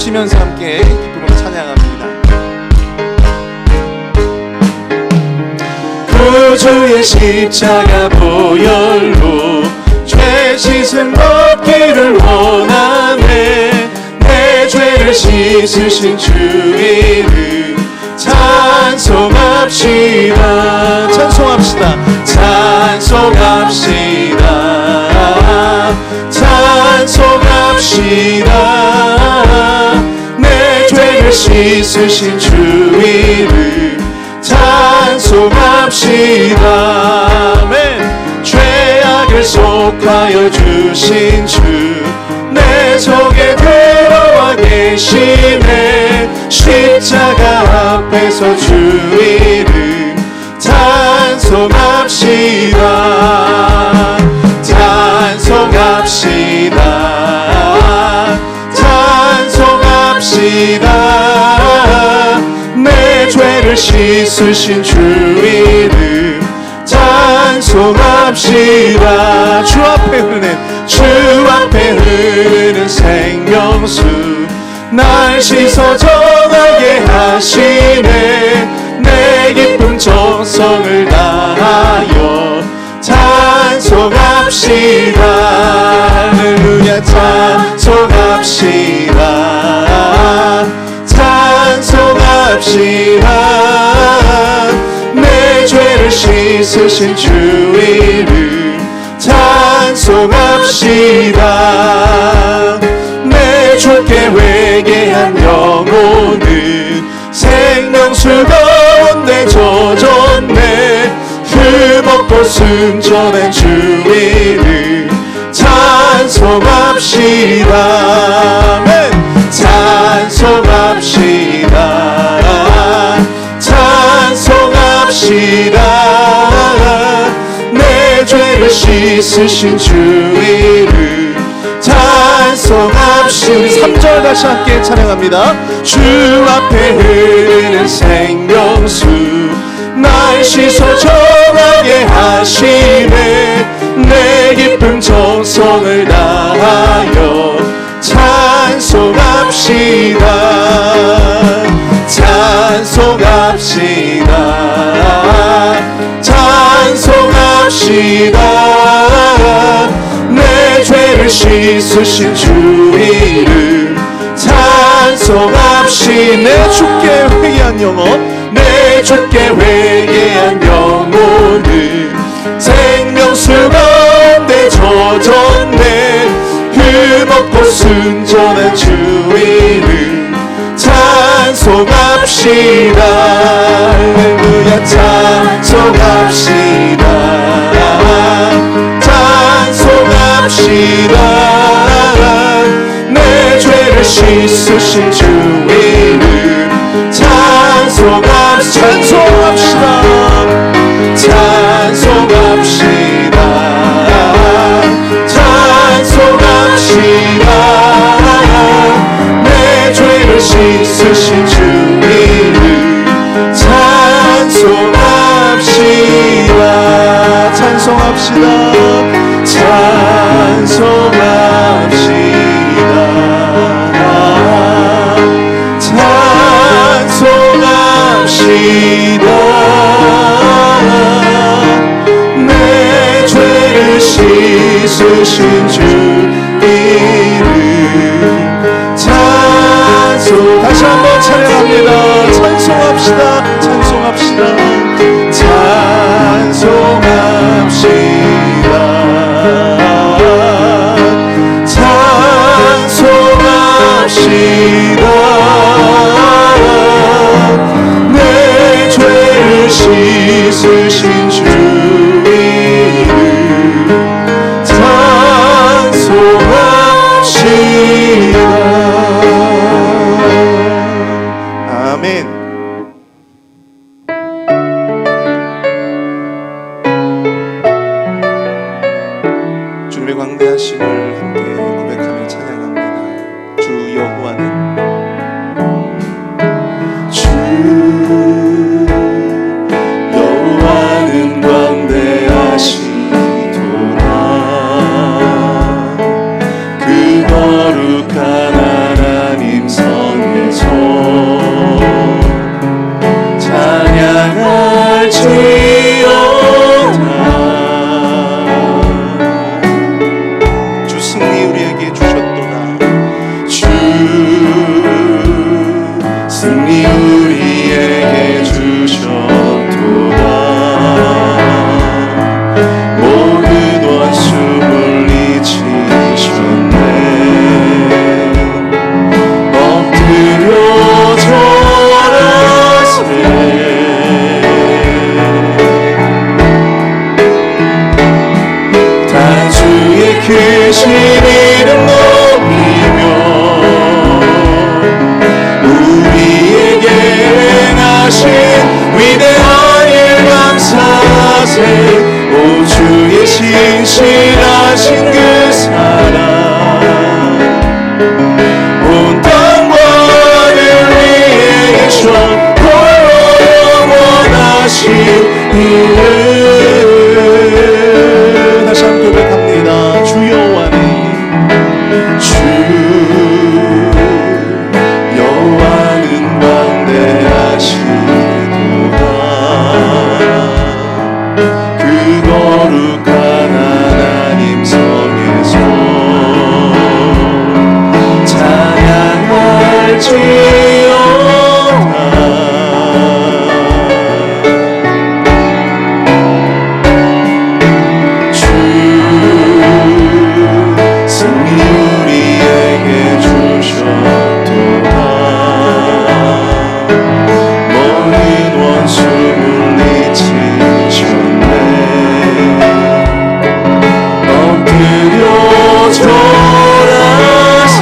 외치면서 함께 기쁨으로 찬양합니다. 구주의 십자가 보혈로 죄 씻음 얻기를 원하네. 내 죄를 씻으신 주 이름 찬송합시다. 찬송합시다. 찬송합시다. 찬송합시다. 내 죄를 씻으신 주 이름 찬송합시다. 아멘. 죄악을 속하여 주신 주 내 속에 들어와 계시네. 십자가 앞에서 주 이름 찬송합시다. 찬송합시다. 찬송합시다. 내 죄를 씻으신 주 이름 찬송합시다. 주 앞에 흐르는 생명수 날 씻어 정하게 하시네. 내 기쁨 정성을 다하여 찬송합시다. 할렐루야. 찬송합시다. 찬송합시다. 내 죄를 씻으신 주 이름 찬송합시다. 내 주께 회개한 영혼은 생명수 가운데 젖었네. 흠없고 순전한 주 이름 찬송합시다. 아멘. 찬송합시다. 찬송합시다. 내 죄를 씻으신 주 이름 찬송합시다. 우리 3절 다시 함께 찬양합니다. 주 앞에 흐르는 생명수 날 씻어 정하게 하시네. 내 기쁨 정성을 다하여 찬송합시다. 찬송합시다. 찬송합시다. 내 죄를 씻으신 주 이름 찬송합시다. 내 주께 회개한 영혼, 내 주께 회개한 영혼은 생명수 가운데 젖었네. 흠없고 순전한 주 이름 찬송합시다. 할렐루야. 찬송합시다. 찬송합시다. 내 죄를 씻으신 주 이름 찬송합시다. 찬송합시다. 찬송합시다. 내 죄를 씻으신 주 이름 찬송합시다. 찬송합시다. 찬송합시다. 내 죄를 씻으신 주 이름 찬송. 다시 한번 찬양합니다. 찬송합시다. 찬송합시다. 찬송합시다. 찬송합시다. 내 죄를 씻으신 주 이름 찬송합시다. 아멘. 주님의 광대하심을 함께 고백하며 찬양합니다. 주 여호와는 대신 이름 높이며 우리에게 행하신 위대한 일 감사하세. 오 주의 신실하신 그 사랑 온 땅과 하늘 위에 계셔 홀로 영원하신 이름. 다시 한번 고백합니다. 주 여호와는 주 여호와는 광대하시도다. 그 거룩한 하나님 성에서 찬양할지어다. 주 승리 우리에게 주셨도다. 모든 원수 물리치셨네. 엎드려 절하세.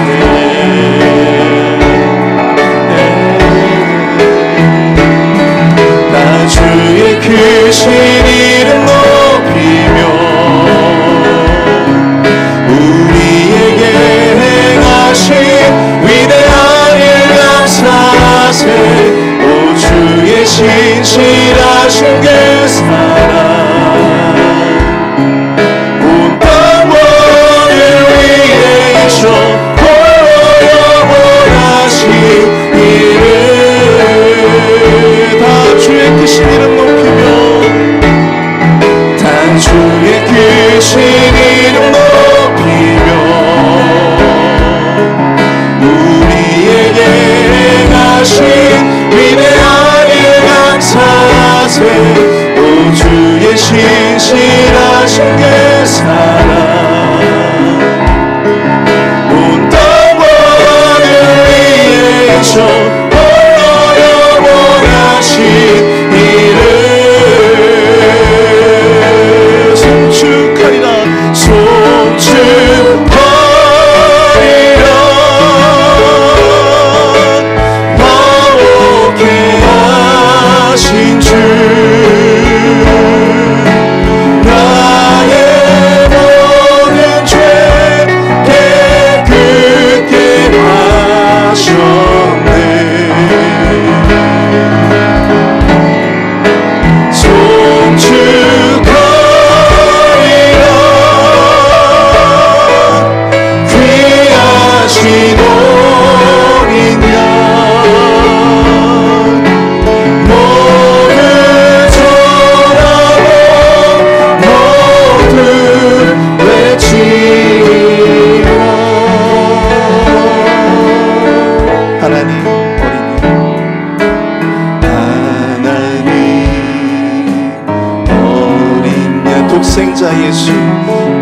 나 주의 크신 이름 높이며 우리에게 행하신 위대한 일 감사하세. 오 주의 신실하신 그 사랑 온 땅과 하늘 위에 계셔 홀로 영원하신 이름. 다 주의 크신 이름 높이며 단 주의 크신 이름 높이며 우리에게 행하신 위대한 일 감사하세. 오 주의 신실하신 그 사랑 온 땅과 하늘 위에 계셔 홀로 영원하신 이름. 송축하리라 송축하리라. 화목해 하신 주 나의 모든 죄 깨끗게 하셨네. 송축하리라. 귀하신 어린 양 모두 전하고 모두 외치라. 하나님 어린 양 하나님 어린 양 독생자 예수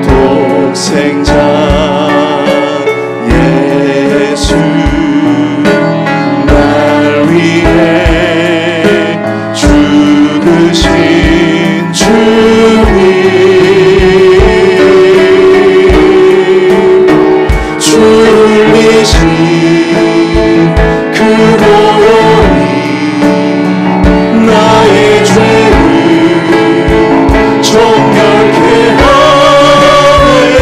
독생자 예수 날 위해 죽으신 주님 줄리신 그 보혈이 나의 죄를 정결케 하네.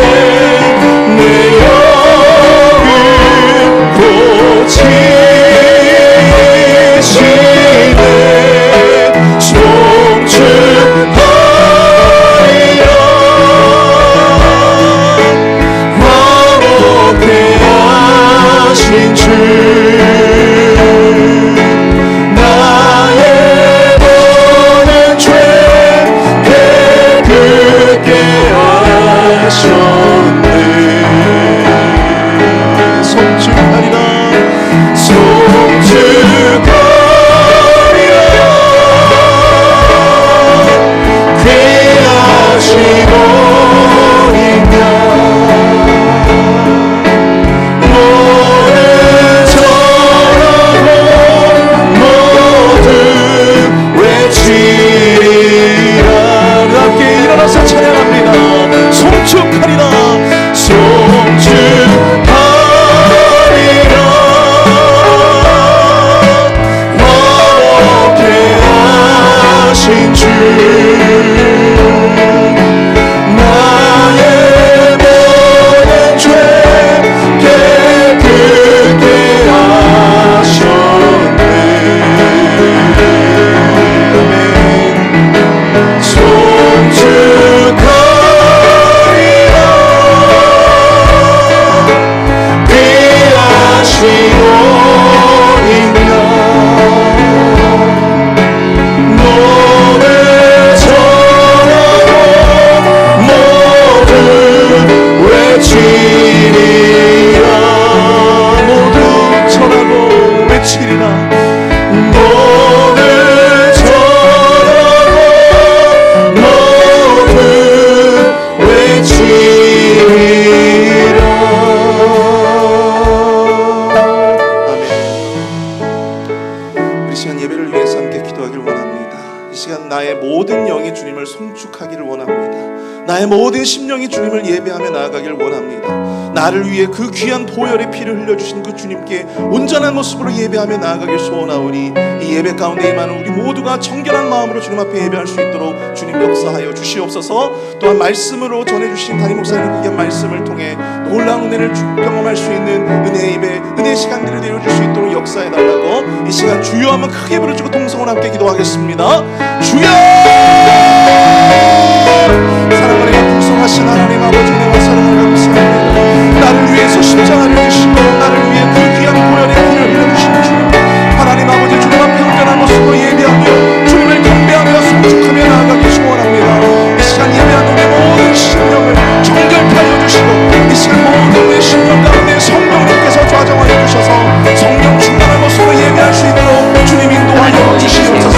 나의 모든 영이 주님을 송축하기를 원합니다. 나의 모든 심령이 주님을 예배하며 나아가기를 원합니다. 나를 위해 그 귀한 보혈의 피를 흘려주신 그 주님께 온전한 모습으로 예배하며 나아가길 소원하오니 이 예배 가운데 임하는 우리 모두가 정결한 마음으로 주님 앞에 예배할 수 있도록 주님 역사하여 주시옵소서. 또한 말씀으로 전해주신 담임 목사님의 귀한 말씀을 통해 놀라운 은혜를 경험할 수 있는 은혜의 예배, 은혜의 시간들을 내려줄 수 있도록 역사해달라고 이 시간 주여 한번 크게 부르짖고 동성으로 함께 기도하겠습니다. 주여! 사랑하는 풍성하신 하나님 아버지, 은혜와 사랑을 감사합니다. 나를 위해서 십자가를 지시고 나를 위해 그 귀한 보혈의 피를 흘려주신 주님, 하나님 아버지, 주님 앞에 온전한 모습으로 예배하며 주님을 경배하며 송축하며 나아가기 소원합니다. 이 시간 예배하는 우리 모든 심령을 정결하여 주시고 이 시간 모든 우리 심령 가운데 성령님께서 좌정하여 주셔서 성령 충만한 모습으로 예배할 수 있도록 주님 인도하여 주시옵소서.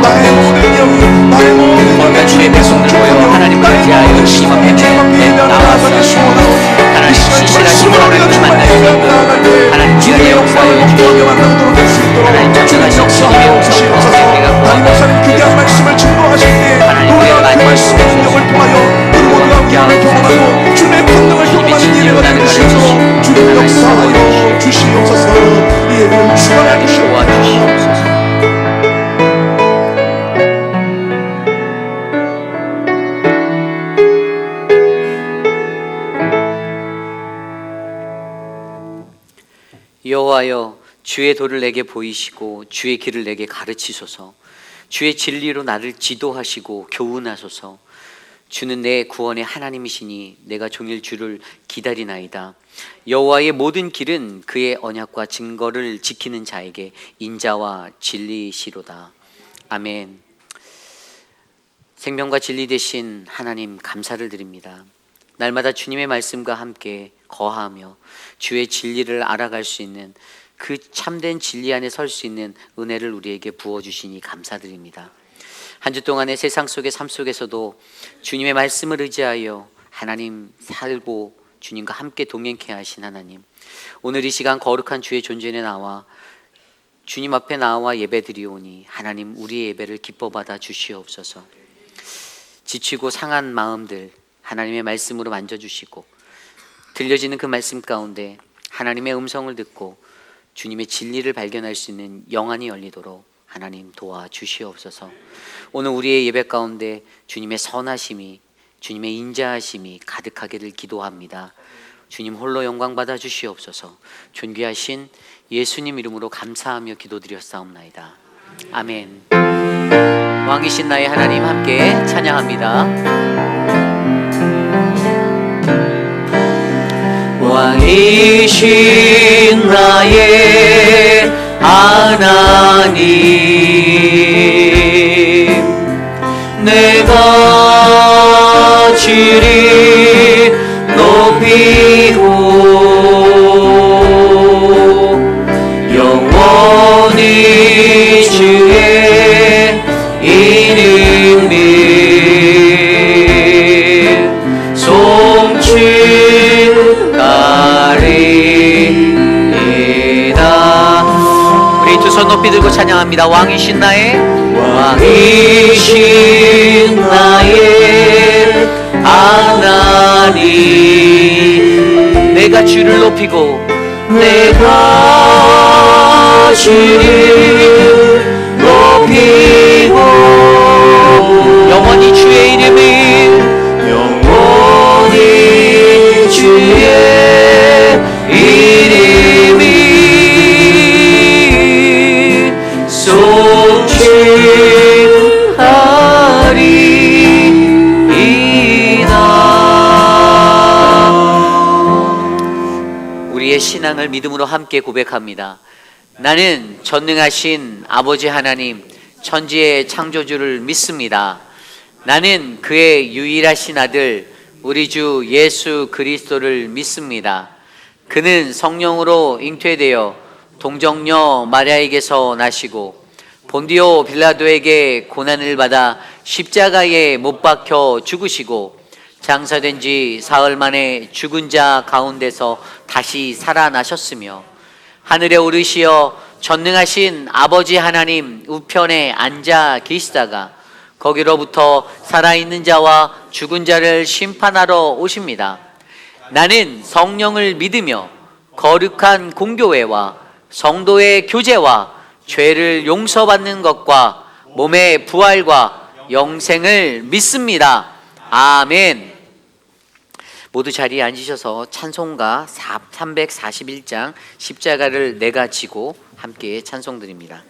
나의 모든 영이, 나의 모든 영이 주님의 송축하며 하나님을 의지하여 주님 앞에 나와서 하나님 진실하신 하나님을 만날 수 있도록 하나님 주의 역사에 주시고 하나님 전능하신 주님의 역사에 담임 목사님 귀한 말씀을 증거하실 때 놀라운 그 말씀의 능력을 통하여 우리 모두가 위안을 경험하고 주님의 권능을 경험하는 예배가 되는 수 있도록 주님 역사하여 주시옵소서. 이 예배를 주관해 주시옵소서. 여호와여, 주의 도를 내게 보이시고 주의 길을 내게 가르치소서. 주의 진리로 나를 지도하시고 교훈하소서. 주는 내 구원의 하나님이시니 내가 종일 주를 기다리나이다. 여호와의 모든 길은 그의 언약과 증거를 지키는 자에게 인자와 진리시로다. 아멘. 생명과 진리 되신 하나님, 감사를 드립니다. 날마다 주님의 말씀과 함께 거하며 주의 진리를 알아갈 수 있는, 그 참된 진리 안에 설 수 있는 은혜를 우리에게 부어주시니 감사드립니다. 한 주 동안의 세상 속의 삶 속에서도 주님의 말씀을 의지하여 하나님 살고 주님과 함께 동행케 하신 하나님, 오늘 이 시간 거룩한 주의 존전에 나와 주님 앞에 나와 예배드리오니 하나님, 우리의 예배를 기뻐 받아 주시옵소서. 지치고 상한 마음들 하나님의 말씀으로 만져주시고 들려지는 그 말씀 가운데 하나님의 음성을 듣고 주님의 진리를 발견할 수 있는 영안이 열리도록 하나님 도와주시옵소서. 오늘 우리의 예배 가운데 주님의 선하심이, 주님의 인자하심이 가득하기를 기도합니다. 주님 홀로 영광 받아 주시옵소서. 존귀하신 예수님 이름으로 감사하며 기도드렸사옵나이다. 아멘. 왕이신 나의 하나님 함께 찬양합니다. 왕이신 나의 하나님, 내가 주를 높이고 영원히 주의 이름을 우리 두 손 높이 들고 찬양합니다. 왕이신 나의 하나님, 내가 주를 높이고 영원히 주의 이름을 우리의 신앙을 믿음으로 함께 고백합니다. 나는 전능하신 아버지 하나님, 천지의 창조주를 믿습니다. 나는 그의 유일하신 아들 우리 주 예수 그리스도를 믿습니다. 그는 성령으로 잉태되어 동정녀 마리아에게서 나시고 본디오 빌라도에게 고난을 받아 십자가에 못 박혀 죽으시고 장사된 지 사흘 만에 죽은 자 가운데서 다시 살아나셨으며 하늘에 오르시어 전능하신 아버지 하나님 우편에 앉아 계시다가 거기로부터 살아있는 자와 죽은 자를 심판하러 오십니다. 나는 성령을 믿으며 거룩한 공교회와 성도의 교제와 죄를 용서받는 것과 몸의 부활과 영생을 믿습니다. 아멘. 모두 자리에 앉으셔서 찬송가 341장 십자가를 내가 지고 함께 찬송드립니다.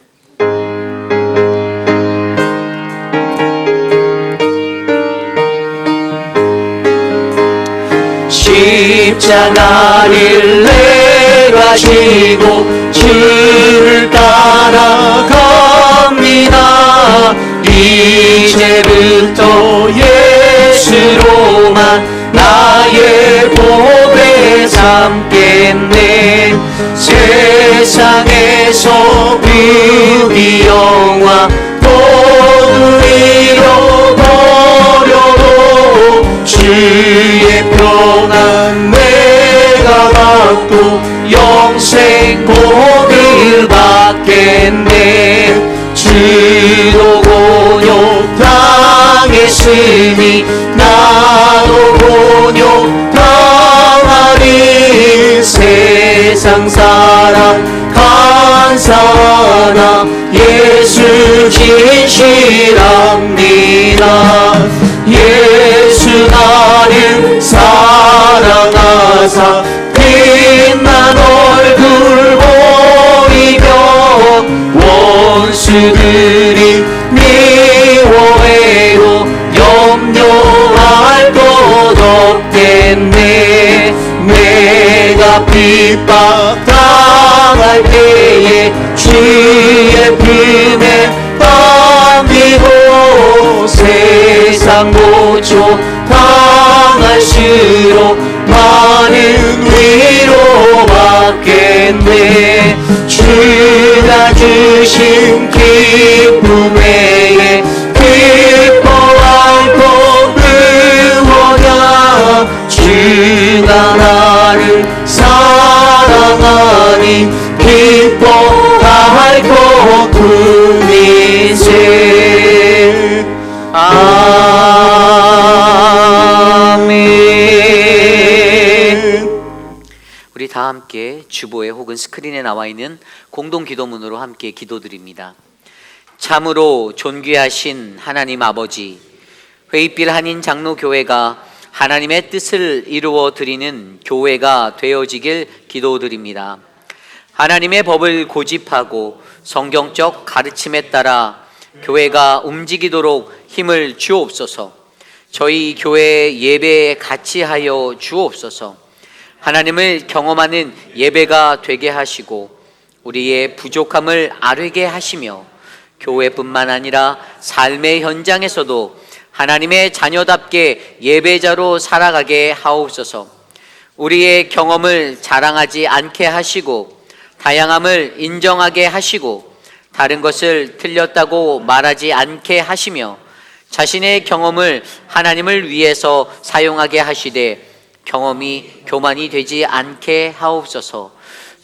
십자가를 내가 지고 주를 따라갑니다. 이제부터 예수로만 나의 보배 삼겠네. 세상에서 부귀영화 모두 잃어버려도 주의 평안 내가 받고 영생 고비를 받겠네. 주도 곤욕 당했으니 나도 곤욕 당하리. 세상 사랑 감사하나 예수 진실합니다. 예수 나를 사랑하사 빛난 얼굴 보이며 원수들이 미워해도 염려할 것 없겠네. 내가 핍박 당할 때에 주의 품에 안기고 세상 고초 당할수록 많은 위로 받겠네. 주가 주신 기쁨 외에 기뻐할 것 무엇냐. 주가 나를 사랑하니 기뻐할 것 뿐이세. 아멘. 우리 다 함께 주보에 혹은 스크린에 나와 있는 공동 기도문으로 함께 기도드립니다. 참으로 존귀하신 하나님 아버지, 회의빌 한인 장로교회가 하나님의 뜻을 이루어 드리는 교회가 되어지길 기도드립니다. 하나님의 법을 고집하고 성경적 가르침에 따라 교회가 움직이도록 힘을 주옵소서. 저희 교회 예배에 같이 하여 주옵소서. 하나님을 경험하는 예배가 되게 하시고 우리의 부족함을 아뢰게 하시며 교회뿐만 아니라 삶의 현장에서도 하나님의 자녀답게 예배자로 살아가게 하옵소서. 우리의 경험을 자랑하지 않게 하시고 다양함을 인정하게 하시고 다른 것을 틀렸다고 말하지 않게 하시며 자신의 경험을 하나님을 위해서 사용하게 하시되 경험이 교만이 되지 않게 하옵소서.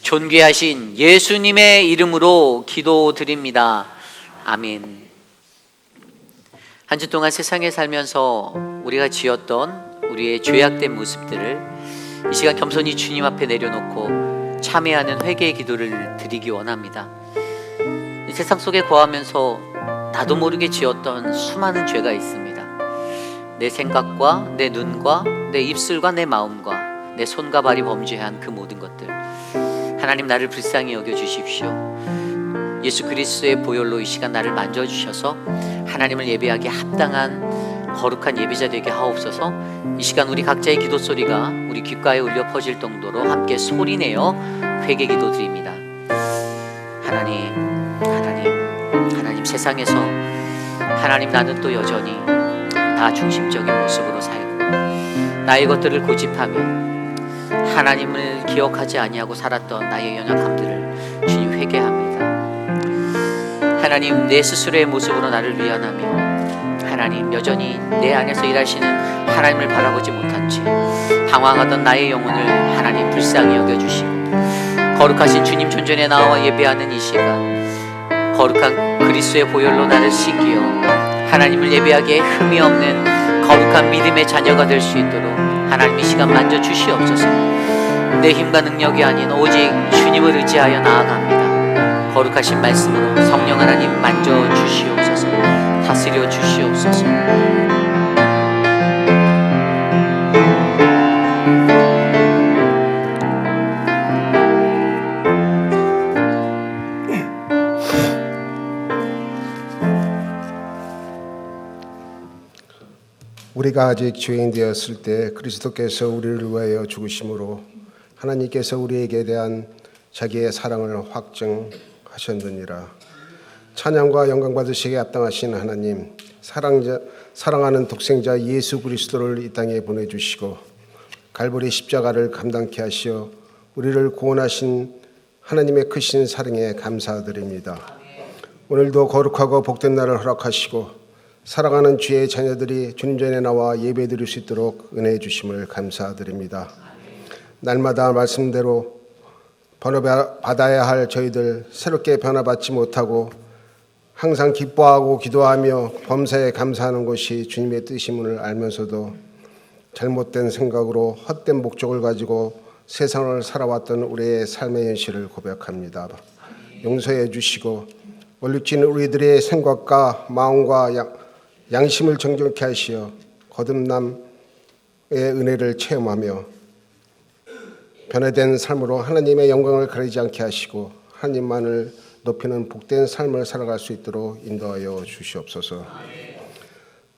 존귀하신 예수님의 이름으로 기도드립니다. 아멘. 한 주 동안 세상에 살면서 우리가 지었던 우리의 죄악된 모습들을 이 시간 겸손히 주님 앞에 내려놓고 참회하는 회개의 기도를 드리기 원합니다. 이 세상 속에 거하면서 나도 모르게 지었던 수많은 죄가 있습니다. 내 생각과 내 눈과 내 입술과 내 마음과 내 손과 발이 범죄한 그 모든 것들, 하나님 나를 불쌍히 여겨주십시오. 예수 그리스도의 보혈로 이 시간 나를 만져주셔서 하나님을 예배하기에 합당한 거룩한 예배자 되게 하옵소서. 이 시간 우리 각자의 기도 소리가 우리 귓가에 울려 퍼질 정도로 함께 소리내어 회개 기도 드립니다. 하나님 세상에서 하나님 나는 또 여전히 나 중심적인 모습으로 살고 나의 것들을 고집하며 하나님을 기억하지 아니하고 살았던 나의 연약함들을 주님 회개합니다. 하나님 내 스스로의 모습으로 나를 위안하며 하나님 여전히 내 안에서 일하시는 하나님을 바라보지 못한 채 방황하던 나의 영혼을 하나님 불쌍히 여겨주시고 거룩하신 주님 존전에 나와 예배하는 이 시간 거룩한 그리스도의 보혈로 나를 씻기어 하나님을 예배하기에 흠이 없는 거룩한 믿음의 자녀가 될 수 있도록 하나님 이 시간 만져 주시옵소서. 내 힘과 능력이 아닌 오직 주님을 의지하여 나아갑니다. 거룩하신 말씀으로 성령 하나님 만져 주시옵소서. 다스려 주시옵소서. 우리가 아직 죄인 되었을 때 그리스도께서 우리를 위하여 죽으심으로 하나님께서 우리에게 대한 자기의 사랑을 확증하셨느니라. 찬양과 영광 받으시기에 합당하신 하나님, 사랑하는 독생자 예수 그리스도를 이 땅에 보내주시고 갈보리 십자가를 감당케 하시어 우리를 구원하신 하나님의 크신 사랑에 감사드립니다. 오늘도 거룩하고 복된 날을 허락하시고 사랑하는 주의 자녀들이 주님 전에 나와 예배드릴 수 있도록 은혜해 주심을 감사드립니다. 날마다 말씀대로 변화받아야 할 저희들 새롭게 변화받지 못하고 항상 기뻐하고 기도하며 범사에 감사하는 것이 주님의 뜻임을 알면서도 잘못된 생각으로 헛된 목적을 가지고 세상을 살아왔던 우리의 삶의 현실을 고백합니다. 용서해 주시고 원육진 우리들의 생각과 마음과 양심을 정결케 하시어 거듭남의 은혜를 체험하며 변화된 삶으로 하나님의 영광을 가리지 않게 하시고 하나님만을 높이는 복된 삶을 살아갈 수 있도록 인도하여 주시옵소서.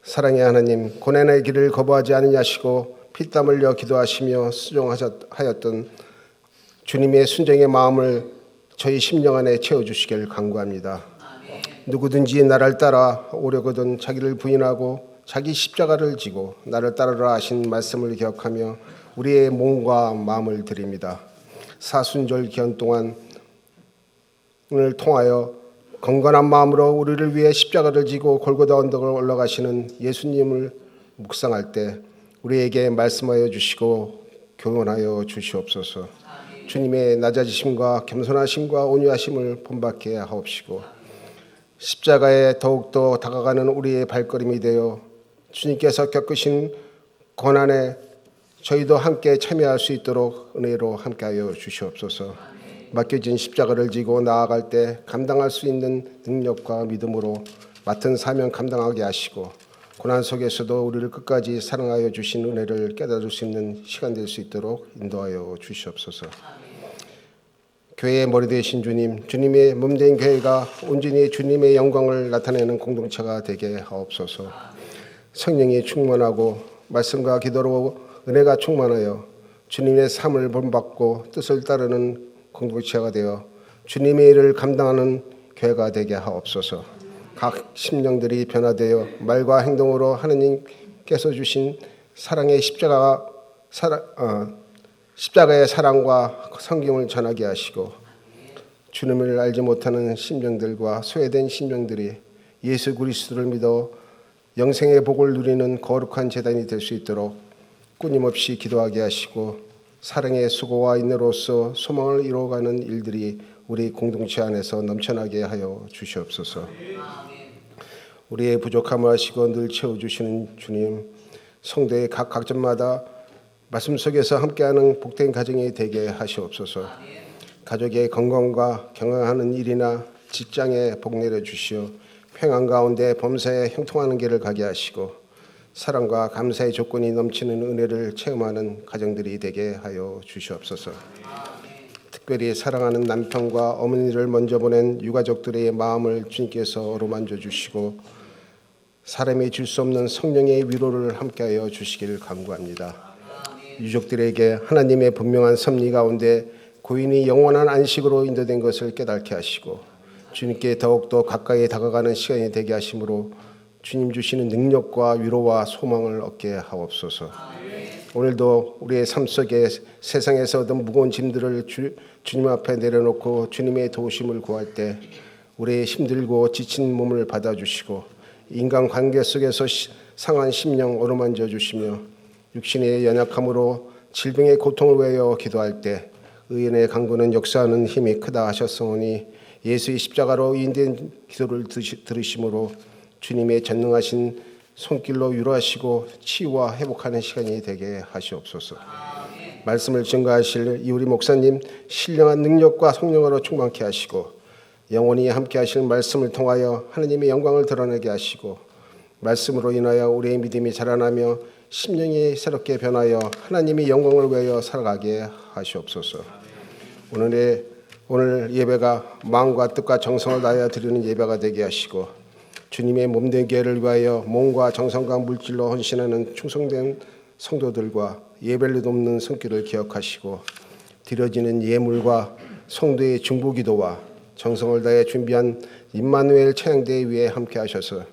사랑의 하나님, 고난의 길을 거부하지 않으시고 피땀 흘려 기도하시며 수종하였던 주님의 순종의 마음을 저희 심령 안에 채워주시길 간구합니다. 누구든지 나를 따라 오려거든 자기를 부인하고 자기 십자가를 지고 나를 따르라 하신 말씀을 기억하며 우리의 몸과 마음을 드립니다. 사순절 기간 동안을 통하여 건강한 마음으로 우리를 위해 십자가를 지고 골고다 언덕을 올라가시는 예수님을 묵상할 때 우리에게 말씀하여 주시고 교훈하여 주시옵소서. 주님의 낮아지심과 겸손하심과 온유하심을 본받게 하옵시고 십자가에 더욱더 다가가는 우리의 발걸음이 되어 주님께서 겪으신 고난에 저희도 함께 참여할 수 있도록 은혜로 함께하여 주시옵소서. 맡겨진 십자가를 지고 나아갈 때 감당할 수 있는 능력과 믿음으로 맡은 사명 감당하게 하시고 고난 속에서도 우리를 끝까지 사랑하여 주신 은혜를 깨달을 수 있는 시간 될 수 있도록 인도하여 주시옵소서. 교회의 머리 되신 주님, 주님의 몸된 교회가 온전히 주님의 영광을 나타내는 공동체가 되게 하옵소서. 성령이 충만하고 말씀과 기도로 은혜가 충만하여 주님의 삶을 본받고 뜻을 따르는 공동체가 되어 주님의 일을 감당하는 교회가 되게 하옵소서. 각 심령들이 변화되어 말과 행동으로 하나님께서 주신 사랑의 십자가의 사랑과 성경을 전하게 하시고 주님을 알지 못하는 심령들과 소외된 심령들이 예수 그리스도를 믿어 영생의 복을 누리는 거룩한 제단이 될 수 있도록 끊임없이 기도하게 하시고 사랑의 수고와 인내로서 소망을 이루어가는 일들이 우리 공동체 안에서 넘쳐나게 하여 주시옵소서. 우리의 부족함을 아시고 늘 채워주시는 주님, 성도의 각 각점마다 말씀 속에서 함께하는 복된 가정이 되게 하시옵소서. 가족의 건강과 경영하는 일이나 직장에 복 내려 주시어 평안 가운데 범사에 형통하는 길을 가게 하시고 사랑과 감사의 조건이 넘치는 은혜를 체험하는 가정들이 되게 하여 주시옵소서. 특별히 사랑하는 남편과 어머니를 먼저 보낸 유가족들의 마음을 주님께서 어루만져 주시고 사람이 줄 수 없는 성령의 위로를 함께하여 주시기를 간구합니다. 유족들에게 하나님의 분명한 섭리 가운데 고인이 영원한 안식으로 인도된 것을 깨닫게 하시고 주님께 더욱더 가까이 다가가는 시간이 되게 하심으로 주님 주시는 능력과 위로와 소망을 얻게 하옵소서. 오늘도 우리의 삶 속에 세상에서 얻은 무거운 짐들을 주님 앞에 내려놓고 주님의 도우심을 구할 때 우리의 힘들고 지친 몸을 받아주시고 인간관계 속에서 상한 심령 어루만져 주시며 육신의 연약함으로 질병의 고통을 외워 기도할 때 의인의 강구는 역사하는 힘이 크다 하셨사오니 예수의 십자가로 인된 기도를 들으심으로 주님의 전능하신 손길로 위로하시고 치유와 회복하는 시간이 되게 하시옵소서. 말씀을 증거하실 이 우리 목사님 신령한 능력과 성령으로 충만케 하시고 영원히 함께 하실 말씀을 통하여 하나님의 영광을 드러내게 하시고 말씀으로 인하여 우리의 믿음이 자라나며 심령이 새롭게 변하여 하나님의 영광을 위하여 살아가게 하시옵소서. 오늘 예배가 마음과 뜻과 정성을 다하여 드리는 예배가 되게 하시고 주님의 몸된 교회를 위하여 몸과 정성과 물질로 헌신하는 충성된 성도들과 예배를 돕는 손길을 기억하시고 드려지는 예물과 성도의 중보기도와 정성을 다해 준비한 임마누엘 찬양대회 위에 함께 하셔서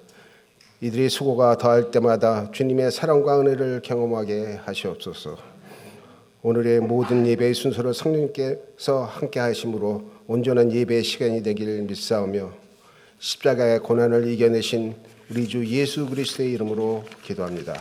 이들의 수고가 더할 때마다 주님의 사랑과 은혜를 경험하게 하시옵소서. 오늘의 모든 예배의 순서를 성령님께서 함께 하심으로 온전한 예배의 시간이 되기를 믿사오며 십자가의 고난을 이겨내신 우리 주 예수 그리스도의 이름으로 기도합니다.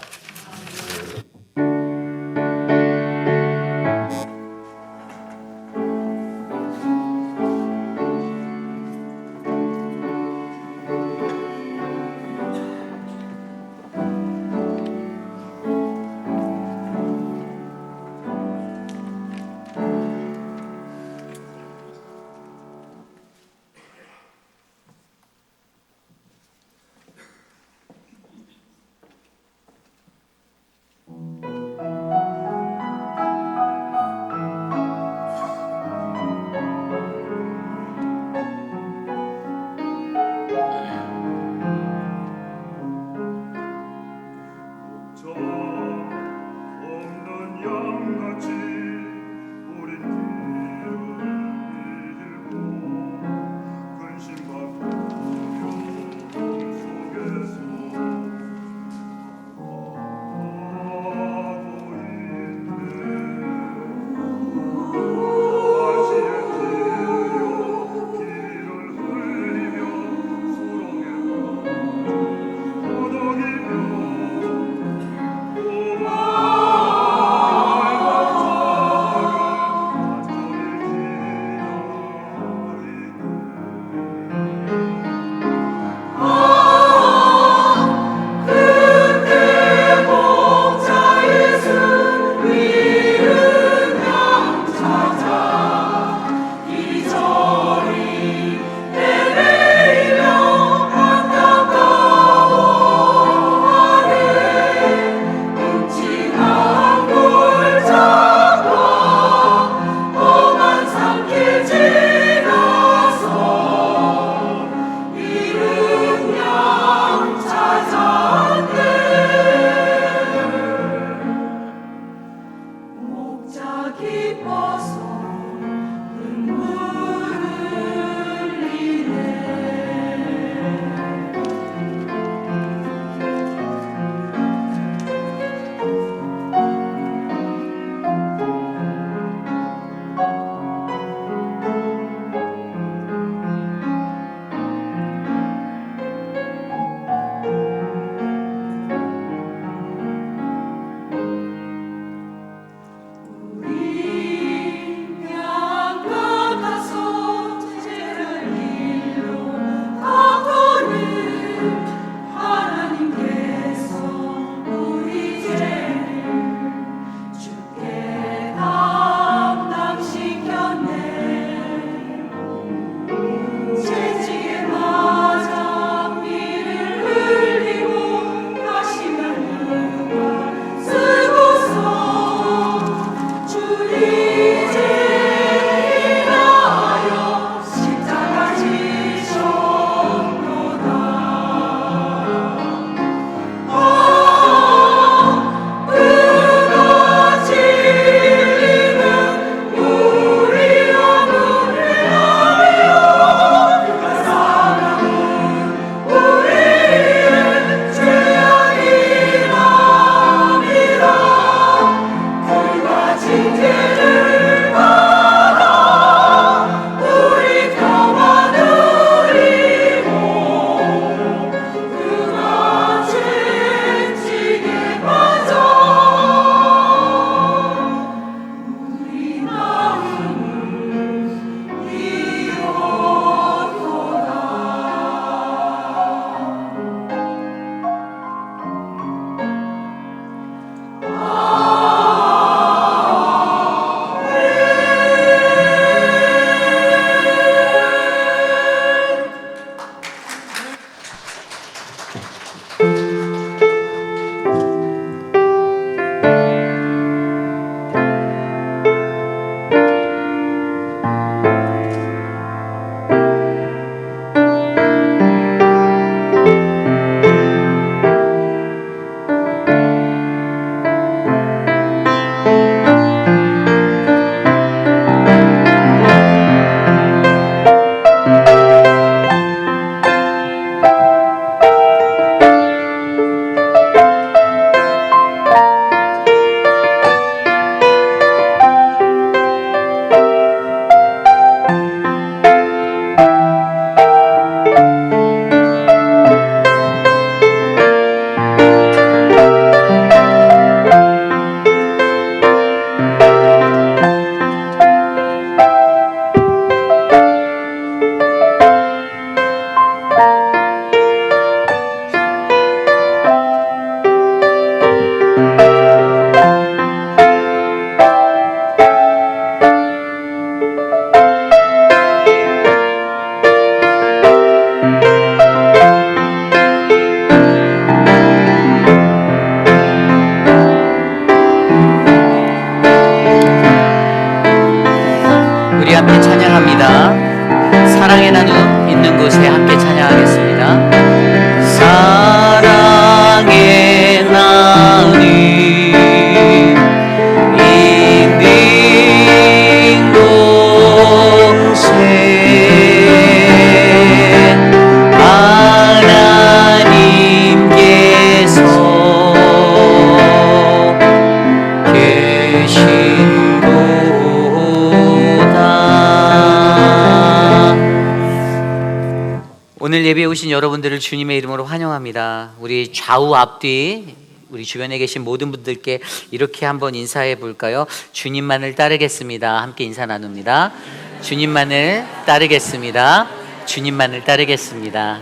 곳에 함께 찬양하겠습니다. 사랑의 나님 빈 곳에 하나님께서 계시도다. 오늘 예배에 오신 여러분들을 주님의 이름으로 환영합니다. 우리 좌우 앞뒤 우리 주변에 계신 모든 분들께 이렇게 한번 인사해 볼까요? 주님만을 따르겠습니다. 함께 인사 나눕니다. 주님만을 따르겠습니다. 주님만을 따르겠습니다.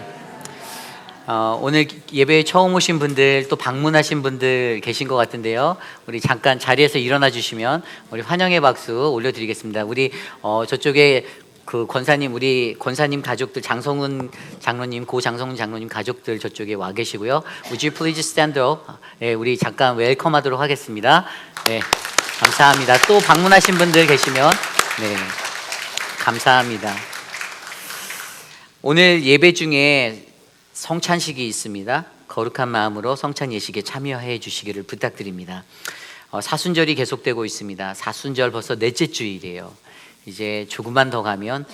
오늘 예배에 처음 오신 분들 또 방문하신 분들 계신 것 같은데요. 우리 잠깐 자리에서 일어나 주시면 우리 환영의 박수 올려드리겠습니다. 우리 저쪽에 그 권사님, 우리 권사님 가족들, 장성훈 장로님, 고 장성훈 장로님 가족들 저쪽에 와 계시고요. Would you please stand up? 네, 우리 잠깐 웰컴하도록 하겠습니다. 네, 감사합니다. 또 방문하신 분들 계시면 네, 감사합니다. 오늘 예배 중에 성찬식이 있습니다. 거룩한 마음으로 성찬 예식에 참여해 주시기를 부탁드립니다. 사순절이 계속되고 있습니다. 사순절 벌써 넷째 주일이에요. 이제 조금만 더 가면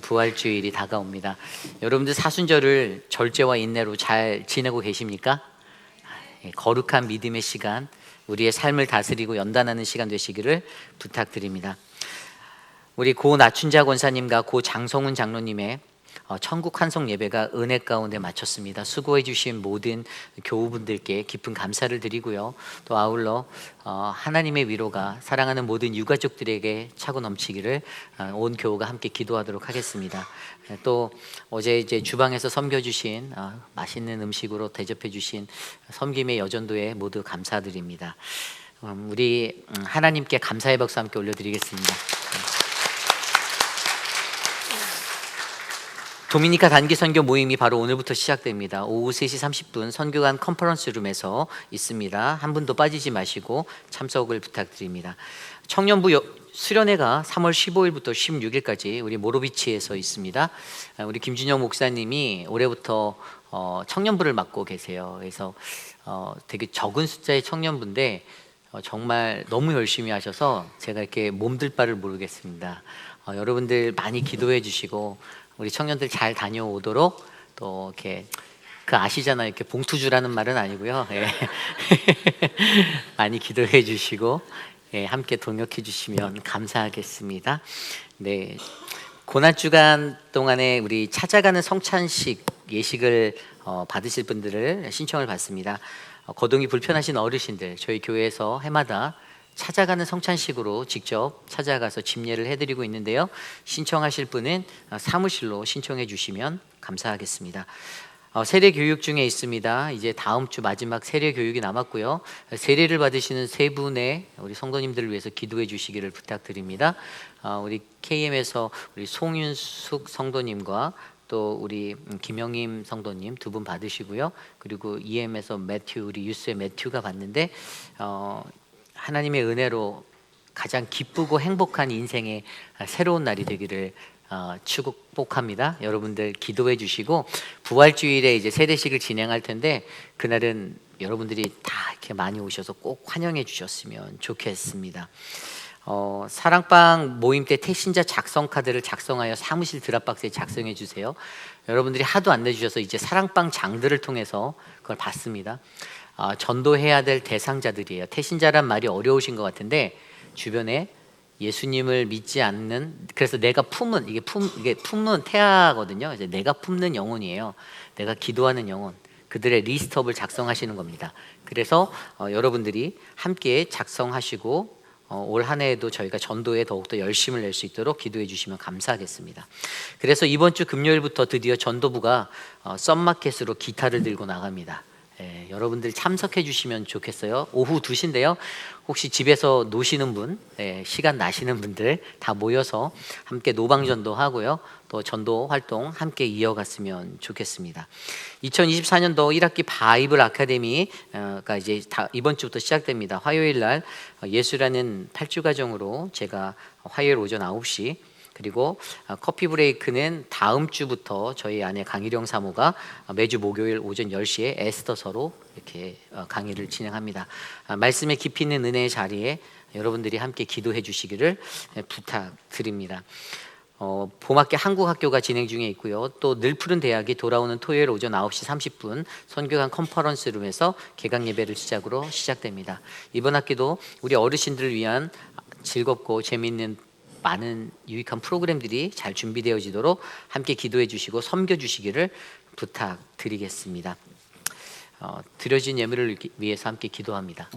부활주일이 다가옵니다. 여러분들 사순절을 절제와 인내로 잘 지내고 계십니까? 거룩한 믿음의 시간, 우리의 삶을 다스리고 연단하는 시간 되시기를 부탁드립니다. 우리 고 나춘자 권사님과 고 장성훈 장로님의 천국 환송 예배가 은혜 가운데 마쳤습니다. 수고해 주신 모든 교우분들께 깊은 감사를 드리고요. 또 아울러 하나님의 위로가 사랑하는 모든 유가족들에게 차고 넘치기를 온 교우가 함께 기도하도록 하겠습니다. 또 어제 이제 주방에서 섬겨주신 맛있는 음식으로 대접해주신 섬김의 여전도에 모두 감사드립니다. 우리 하나님께 감사의 박수 함께 올려드리겠습니다. 도미니카 단기 선교 모임이 바로 오늘부터 시작됩니다. 오후 3시 30분 선교관 컨퍼런스 룸에서 있습니다. 한 분도 빠지지 마시고 참석을 부탁드립니다. 청년부 수련회가 3월 15일부터 16일까지 우리 모로비치에서 있습니다. 우리 김준영 목사님이 올해부터 청년부를 맡고 계세요. 그래서 되게 적은 숫자의 청년부인데 정말 너무 열심히 하셔서 제가 이렇게 몸둘 바를 모르겠습니다. 여러분들 많이 기도해 주시고 우리 청년들 잘 다녀오도록 또 이렇게 그 아시잖아요. 이렇게 봉투 주라는 말은 아니고요. 예. 많이 기도해 주시고 예, 함께 동역해 주시면 감사하겠습니다. 네, 고난 주간 동안에 우리 찾아가는 성찬식 예식을 받으실 분들을 신청을 받습니다. 거동이 불편하신 어르신들 저희 교회에서 해마다 찾아가는 성찬식으로 직접 찾아가서 집례를 해드리고 있는데요. 신청하실 분은 사무실로 신청해 주시면 감사하겠습니다. 세례 교육 중에 있습니다. 이제 다음 주 마지막 세례 교육이 남았고요. 세례를 받으시는 세 분의 우리 성도님들을 위해서 기도해 주시기를 부탁드립니다. 우리 KM에서 우리 송윤숙 성도님과 또 우리 김영임 성도님 두 분 받으시고요. 그리고 EM에서 매튜, 우리 유스의 매튜가 받는데 하나님의 은혜로 가장 기쁘고 행복한 인생의 새로운 날이 되기를 축복합니다. 여러분들 기도해 주시고 부활주일에 이제 세례식을 진행할 텐데 그날은 여러분들이 다 이렇게 많이 오셔서 꼭 환영해 주셨으면 좋겠습니다. 사랑방 모임 때 태신자 작성 카드를 작성하여 사무실 드랍박스에 작성해 주세요. 여러분들이 하도 안 내주셔서 이제 사랑방 장들을 통해서 그걸 받습니다. 전도해야 될 대상자들이에요. 태신자란 말이 어려우신 것 같은데 주변에 예수님을 믿지 않는, 그래서 내가 품은 이게 품는 태아거든요. 이제 내가 품는 영혼이에요. 내가 기도하는 영혼, 그들의 리스트업을 작성하시는 겁니다. 그래서 여러분들이 함께 작성하시고 올 한 해에도 저희가 전도에 더욱더 열심을 낼 수 있도록 기도해 주시면 감사하겠습니다. 그래서 이번 주 금요일부터 드디어 전도부가 썸마켓으로 기타를 들고 나갑니다. 여러분들 참석해 주시면 좋겠어요. 오후 2시인데요. 혹시 집에서 노시는 분, 시간 나시는 분들 다 모여서 함께 노방전도 하고요. 또 전도 활동 함께 이어갔으면 좋겠습니다. 2024년도 1학기 바이블 아카데미가 이제 이번 주부터 시작됩니다. 화요일 날 예수라는 8주 과정으로 제가 화요일 오전 9시, 그리고 커피 브레이크는 다음 주부터 저희 아내 강일영 사모가 매주 목요일 오전 10시에 에스더서로 이렇게 강의를 진행합니다. 말씀의 깊이 있는 은혜의 자리에 여러분들이 함께 기도해 주시기를 부탁드립니다. 봄학기 한국학교가 진행 중에 있고요. 또 늘푸른 대학이 돌아오는 토요일 오전 9시 30분 선교관 컨퍼런스룸에서 개강 예배를 시작으로 시작됩니다. 이번 학기도 우리 어르신들을 위한 즐겁고 재미있는 많은 유익한 프로그램들이 잘 준비되어지도록 함께 기도해 주시고 섬겨 주시기를 부탁드리겠습니다. 드려진 예물을 위해서 함께 기도합니다.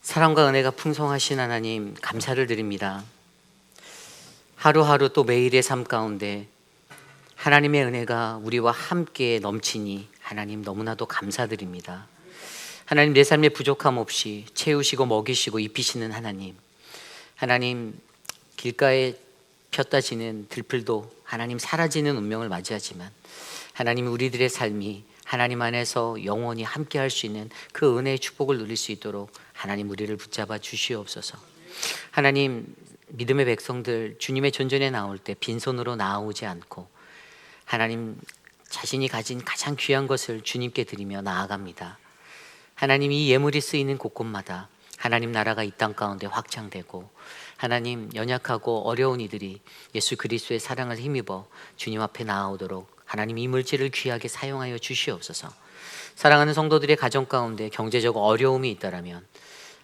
사랑과 은혜가 풍성하신 하나님 감사를 드립니다. 하루하루 또 매일의 삶 가운데 하나님의 은혜가 우리와 함께 넘치니 하나님 너무나도 감사드립니다. 하나님 내 삶의 부족함 없이 채우시고 먹이시고 입히시는 하나님, 하나님 길가에 폈다 지는 들풀도 하나님 사라지는 운명을 맞이하지만 하나님 우리들의 삶이 하나님 안에서 영원히 함께 할 수 있는 그 은혜의 축복을 누릴 수 있도록 하나님 우리를 붙잡아 주시옵소서. 하나님 믿음의 백성들 주님의 존전에 나올 때 빈손으로 나오지 않고 하나님 자신이 가진 가장 귀한 것을 주님께 드리며 나아갑니다. 하나님 이 예물이 쓰이는 곳곳마다 하나님 나라가 이 땅 가운데 확장되고 하나님 연약하고 어려운 이들이 예수 그리스도의 사랑을 힘입어 주님 앞에 나아오도록 하나님 이 물질을 귀하게 사용하여 주시옵소서. 사랑하는 성도들의 가정 가운데 경제적 어려움이 있다라면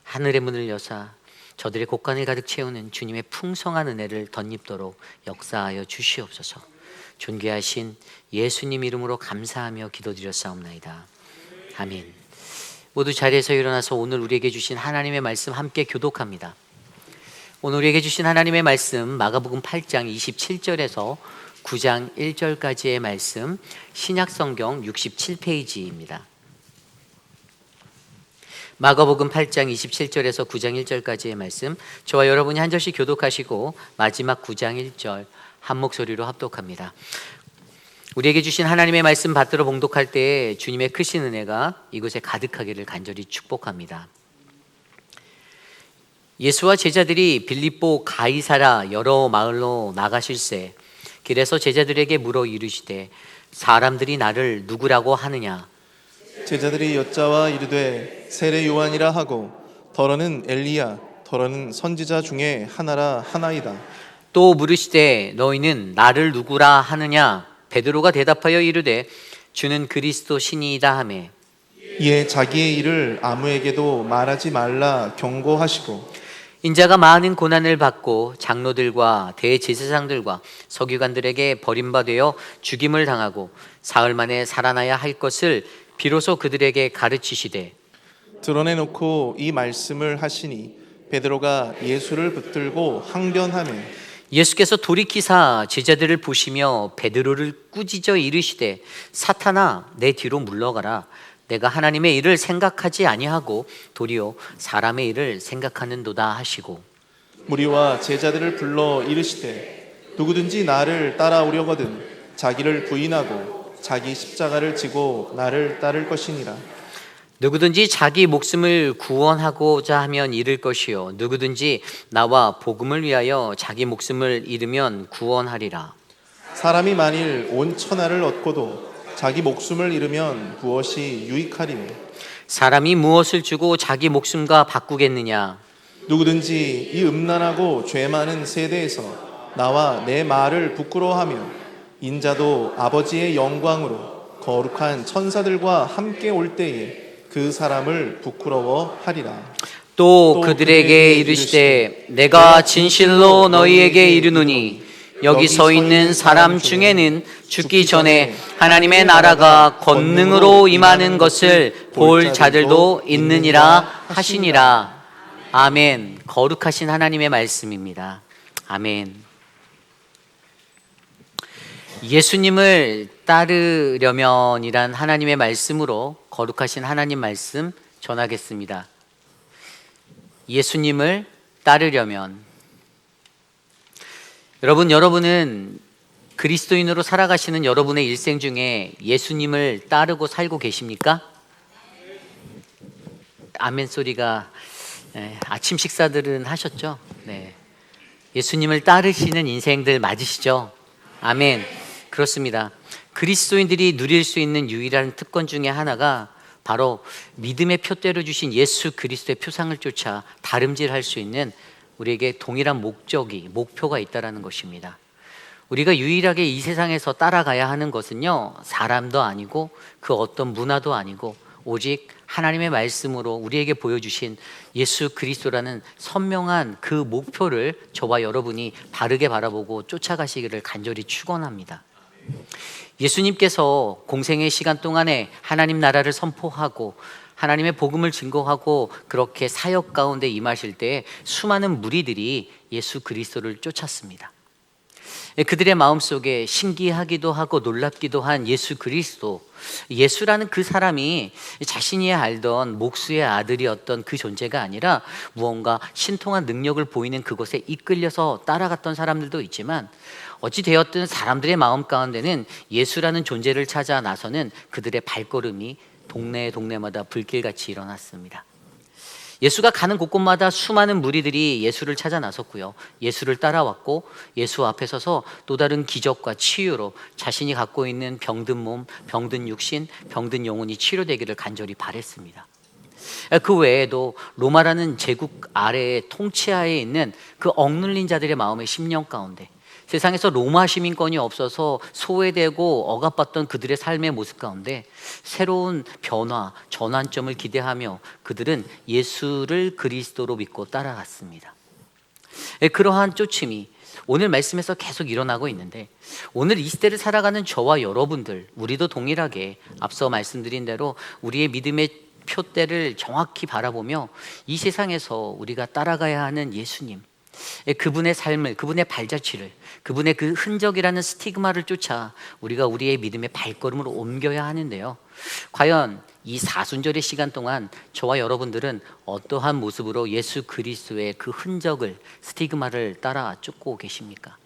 하늘의 문을 여사 저들의 곳간을 가득 채우는 주님의 풍성한 은혜를 덧입도록 역사하여 주시옵소서. 존귀하신 예수님 이름으로 감사하며 기도드렸사옵나이다. 아멘. 모두 자리에서 일어나서 오늘 우리에게 주신 하나님의 말씀 함께 교독합니다. 오늘 우리에게 주신 하나님의 말씀 마가복음 8장 27절에서 9장 1절까지의 말씀 신약성경 67페이지입니다. 마가복음 8장 27절에서 9장 1절까지의 말씀 저와 여러분이 한 절씩 교독하시고 마지막 9장 1절 한 목소리로 합독합니다. 우리에게 주신 하나님의 말씀 받들어 봉독할 때 주님의 크신 은혜가 이곳에 가득하기를 간절히 축복합니다. 예수와 제자들이 빌립보 가이사라 여러 마을로 나가실새 길에서 제자들에게 물어 이르시되 사람들이 나를 누구라고 하느냐? 제자들이 여짜와 이르되 세례 요한이라 하고 더러는 엘리야 더러는 선지자 중에 하나라 하나이다. 또 물으시되 너희는 나를 누구라 하느냐? 베드로가 대답하여 이르되 주는 그리스도 신이이다 하매 이에 자기의 일을 아무에게도 말하지 말라 경고하시고 인자가 많은 고난을 받고 장로들과 대제사장들과 서기관들에게 버림받아 죽임을 당하고 사흘 만에 살아나야 할 것을 비로소 그들에게 가르치시되 드러내놓고 이 말씀을 하시니 베드로가 예수를 붙들고 항변하며 예수께서 돌이키사 제자들을 보시며 베드로를 꾸짖어 이르시되 사탄아 내 뒤로 물러가라. 내가 하나님의 일을 생각하지 아니하고 도리어 사람의 일을 생각하는도다 하시고 무리와 제자들을 불러 이르시되 누구든지 나를 따라오려거든 자기를 부인하고 자기 십자가를 지고 나를 따를 것이니라. 누구든지 자기 목숨을 구원하고자 하면 잃을 것이요 누구든지 나와 복음을 위하여 자기 목숨을 잃으면 구원하리라. 사람이 만일 온 천하를 얻고도 자기 목숨을 잃으면 무엇이 유익하리요? 사람이 무엇을 주고 자기 목숨과 바꾸겠느냐? 누구든지 이 음란하고 죄 많은 세대에서 나와 내 말을 부끄러워하며 인자도 아버지의 영광으로 거룩한 천사들과 함께 올 때에 그 사람을 부끄러워하리라. 또 그들에게 이르시되 내가 진실로 너희에게 이르노니 여기 서 있는 사람 중에는 죽기 전에 하나님의 나라가 권능으로 임하는 것을 볼 자들도 있느니라 하시니라. 아멘. 거룩하신 하나님의 말씀입니다. 아멘. 예수님을 따르려면이란 하나님의 말씀으로 거룩하신 하나님 말씀 전하겠습니다. 예수님을 따르려면, 여러분은 그리스도인으로 살아가시는 여러분의 일생 중에 예수님을 따르고 살고 계십니까? 아멘 소리가, 아침 식사들은 하셨죠? 네. 예수님을 따르시는 인생들 맞으시죠? 아멘. 그렇습니다. 그리스도인들이 누릴 수 있는 유일한 특권 중에 하나가 바로 믿음의 표대로 주신 예수 그리스도의 표상을 쫓아 다름질할 수 있는 우리에게 동일한 목표가 있다는 것입니다. 우리가 유일하게 이 세상에서 따라가야 하는 것은요, 사람도 아니고 그 어떤 문화도 아니고 오직 하나님의 말씀으로 우리에게 보여주신 예수 그리스도라는 선명한 그 목표를 저와 여러분이 바르게 바라보고 쫓아가시기를 간절히 축원합니다. 예수님께서 공생의 시간 동안에 하나님 나라를 선포하고 하나님의 복음을 증거하고 그렇게 사역 가운데 임하실 때에 수많은 무리들이 예수 그리스도를 쫓았습니다. 그들의 마음속에 신기하기도 하고 놀랍기도 한 예수 그리스도, 예수라는 그 사람이 자신이 알던 목수의 아들이었던 그 존재가 아니라 무언가 신통한 능력을 보이는 그곳에 이끌려서 따라갔던 사람들도 있지만, 어찌 되었든 사람들의 마음 가운데는 예수라는 존재를 찾아 나서는 그들의 발걸음이 동네마다 불길같이 일어났습니다. 예수가 가는 곳곳마다 수많은 무리들이 예수를 찾아 나섰고요, 예수를 따라왔고 예수 앞에 서서 또 다른 기적과 치유로 자신이 갖고 있는 병든 몸, 병든 육신, 병든 영혼이 치료되기를 간절히 바랬습니다. 그 외에도 로마라는 제국 아래의 통치하에 있는 그 억눌린 자들의 마음의 심령 가운데, 세상에서 로마 시민권이 없어서 소외되고 억압받던 그들의 삶의 모습 가운데 새로운 변화, 전환점을 기대하며 그들은 예수를 그리스도로 믿고 따라갔습니다. 그러한 쫓음이 오늘 말씀에서 계속 일어나고 있는데, 오늘 이 시대를 살아가는 저와 여러분들, 우리도 동일하게 앞서 말씀드린 대로 우리의 믿음의 표대를 정확히 바라보며 이 세상에서 우리가 따라가야 하는 예수님, 그분의 삶을, 그분의 발자취를, 그분의 그 흔적이라는 스티그마를 쫓아 우리가 우리의 믿음의 발걸음으로 옮겨야 하는데요, 과연 이 사순절의 시간 동안 저와 여러분들은 어떠한 모습으로 예수 그리스도의 그 흔적을, 스티그마를 따라 쫓고 계십니까?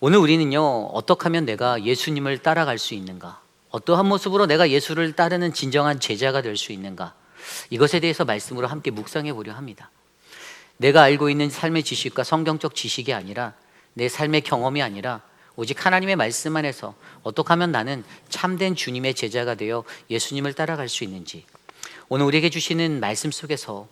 오늘 우리는요, 어떻게 하면 내가 예수님을 따라갈 수 있는가, 어떠한 모습으로 내가 예수를 따르는 진정한 제자가 될 수 있는가, 이것에 대해서 말씀으로 함께 묵상해 보려 합니다. 내가 알고 있는 삶의 지식과 성경적 지식이 아니라, 내 삶의 경험이 아니라 오직 하나님의 말씀 안에서 어떻게 하면 나는 참된 주님의 제자가 되어 예수님을 따라갈 수 있는지, 오늘 우리에게 주시는 말씀 속에서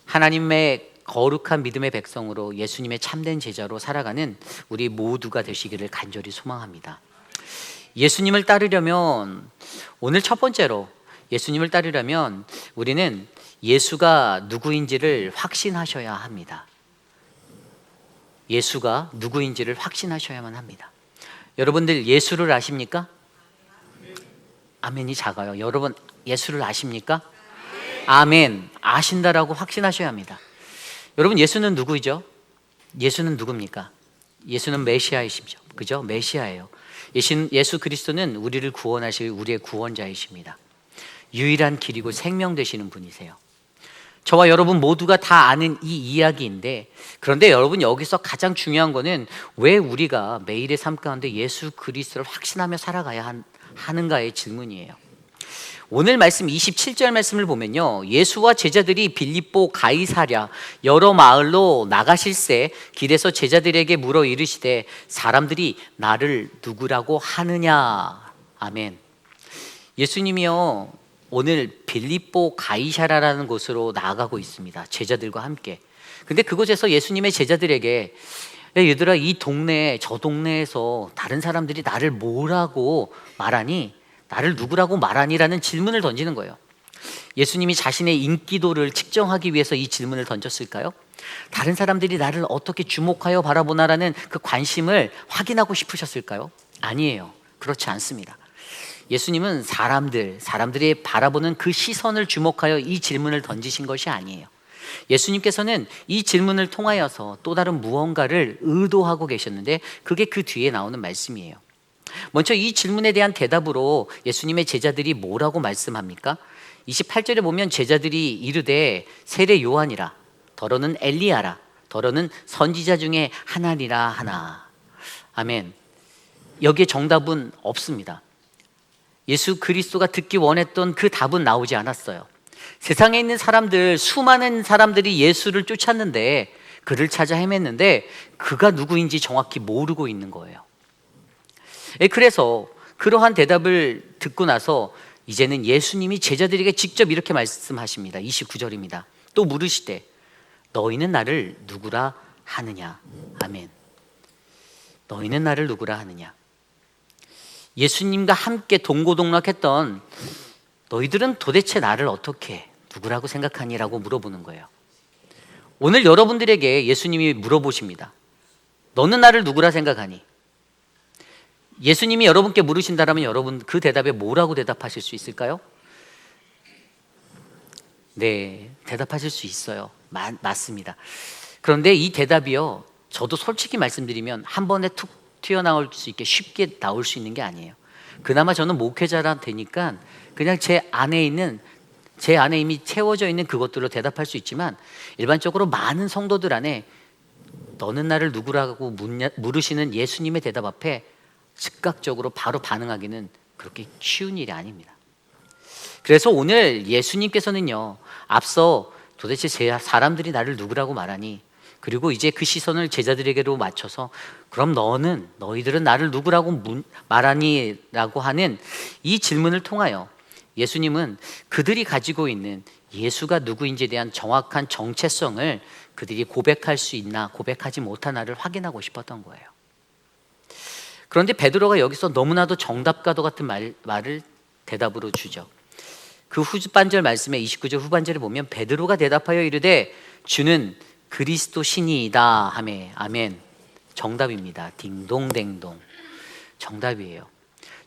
하나님의 거룩한 믿음의 백성으로 예수님의 참된 제자로 살아가는 우리 모두가 되시기를 간절히 소망합니다. 예수님을 따르려면, 오늘 첫 번째로 예수님을 따르려면 우리는 예수가 누구인지를 확신하셔야 합니다. 예수가 누구인지를 확신하셔야만 합니다. 여러분들 예수를 아십니까? 아멘이 작아요. 여러분 예수를 아십니까? 아멘. 아신다라고 확신하셔야 합니다. 여러분, 예수는 누구이죠? 예수는 누굽니까? 예수는 메시아이시죠. 그죠? 메시아예요. 예수 그리스도는 우리를 구원하실 우리의 구원자이십니다. 유일한 길이고 생명 되시는 분이세요. 저와 여러분 모두가 다 아는 이 이야기인데, 그런데 여러분 여기서 가장 중요한 거는 왜 우리가 매일의 삶 가운데 예수 그리스도를 확신하며 살아가야 하는가의 질문이에요. 오늘 말씀 27절 말씀을 보면요, 예수와 제자들이 빌립보 가이사랴 여러 마을로 나가실새 길에서 제자들에게 물어 이르시되 사람들이 나를 누구라고 하느냐. 아멘. 예수님이요, 오늘 빌립보 가이사랴라는 곳으로 나아가고 있습니다. 제자들과 함께. 근데 그곳에서 예수님의 제자들에게, 야, 얘들아, 이 동네, 저 동네에서 다른 사람들이 나를 뭐라고 말하니? 나를 누구라고 말하니라는 질문을 던지는 거예요. 예수님이 자신의 인기도를 측정하기 위해서 이 질문을 던졌을까요? 다른 사람들이 나를 어떻게 주목하여 바라보나라는 그 관심을 확인하고 싶으셨을까요? 아니에요. 그렇지 않습니다. 예수님은 사람들이 바라보는 그 시선을 주목하여 이 질문을 던지신 것이 아니에요. 예수님께서는 이 질문을 통하여서 또 다른 무언가를 의도하고 계셨는데 그게 그 뒤에 나오는 말씀이에요. 먼저 이 질문에 대한 대답으로 예수님의 제자들이 뭐라고 말씀합니까? 28절에 보면 제자들이 이르되 세례 요한이라, 더러는 엘리야라, 더러는 선지자 중에 하나니라 하나. 아멘. 여기에 정답은 없습니다. 예수 그리스도가 듣기 원했던 그 답은 나오지 않았어요. 세상에 있는 사람들, 수많은 사람들이 예수를 쫓았는데, 그를 찾아 헤맸는데 그가 누구인지 정확히 모르고 있는 거예요. 그래서 그러한 대답을 듣고 나서 이제는 예수님이 제자들에게 직접 이렇게 말씀하십니다. 29절입니다. 또 물으시되 너희는 나를 누구라 하느냐. 아멘. 너희는 나를 누구라 하느냐. 예수님과 함께 동고동락했던 너희들은 도대체 나를 어떻게 누구라고 생각하니라고 물어보는 거예요. 오늘 여러분들에게 예수님이 물어보십니다. 너는 나를 누구라 생각하니? 예수님이 여러분께 물으신다면 여러분 그 대답에 뭐라고 대답하실 수 있을까요? 네, 대답하실 수 있어요. 맞습니다. 그런데 이 대답이요, 저도 솔직히 말씀드리면 한 번에 툭 튀어나올 수 있게 쉽게 나올 수 있는 게 아니에요. 그나마 저는 목회자라 되니까 그냥 제 안에 이미 채워져 있는 그것들로 대답할 수 있지만, 일반적으로 많은 성도들 안에 너는 나를 누구라고 물으시는 예수님의 대답 앞에 즉각적으로 바로 반응하기는 그렇게 쉬운 일이 아닙니다. 그래서 오늘 예수님께서는요, 앞서 도대체 사람들이 나를 누구라고 말하니, 그리고 이제 그 시선을 제자들에게로 맞춰서 그럼 너희들은 나를 누구라고 말하니? 라고 하는 이 질문을 통하여 예수님은 그들이 가지고 있는 예수가 누구인지에 대한 정확한 정체성을 그들이 고백할 수 있나 고백하지 못하나를 확인하고 싶었던 거예요. 그런데 베드로가 여기서 너무나도 정답과도 같은 말을 대답으로 주죠. 그 후반절 말씀에 29절 후반절에 보면 베드로가 대답하여 이르되 주는 그리스도 신이이다 하매. 아멘. 정답입니다. 딩동댕동. 정답이에요.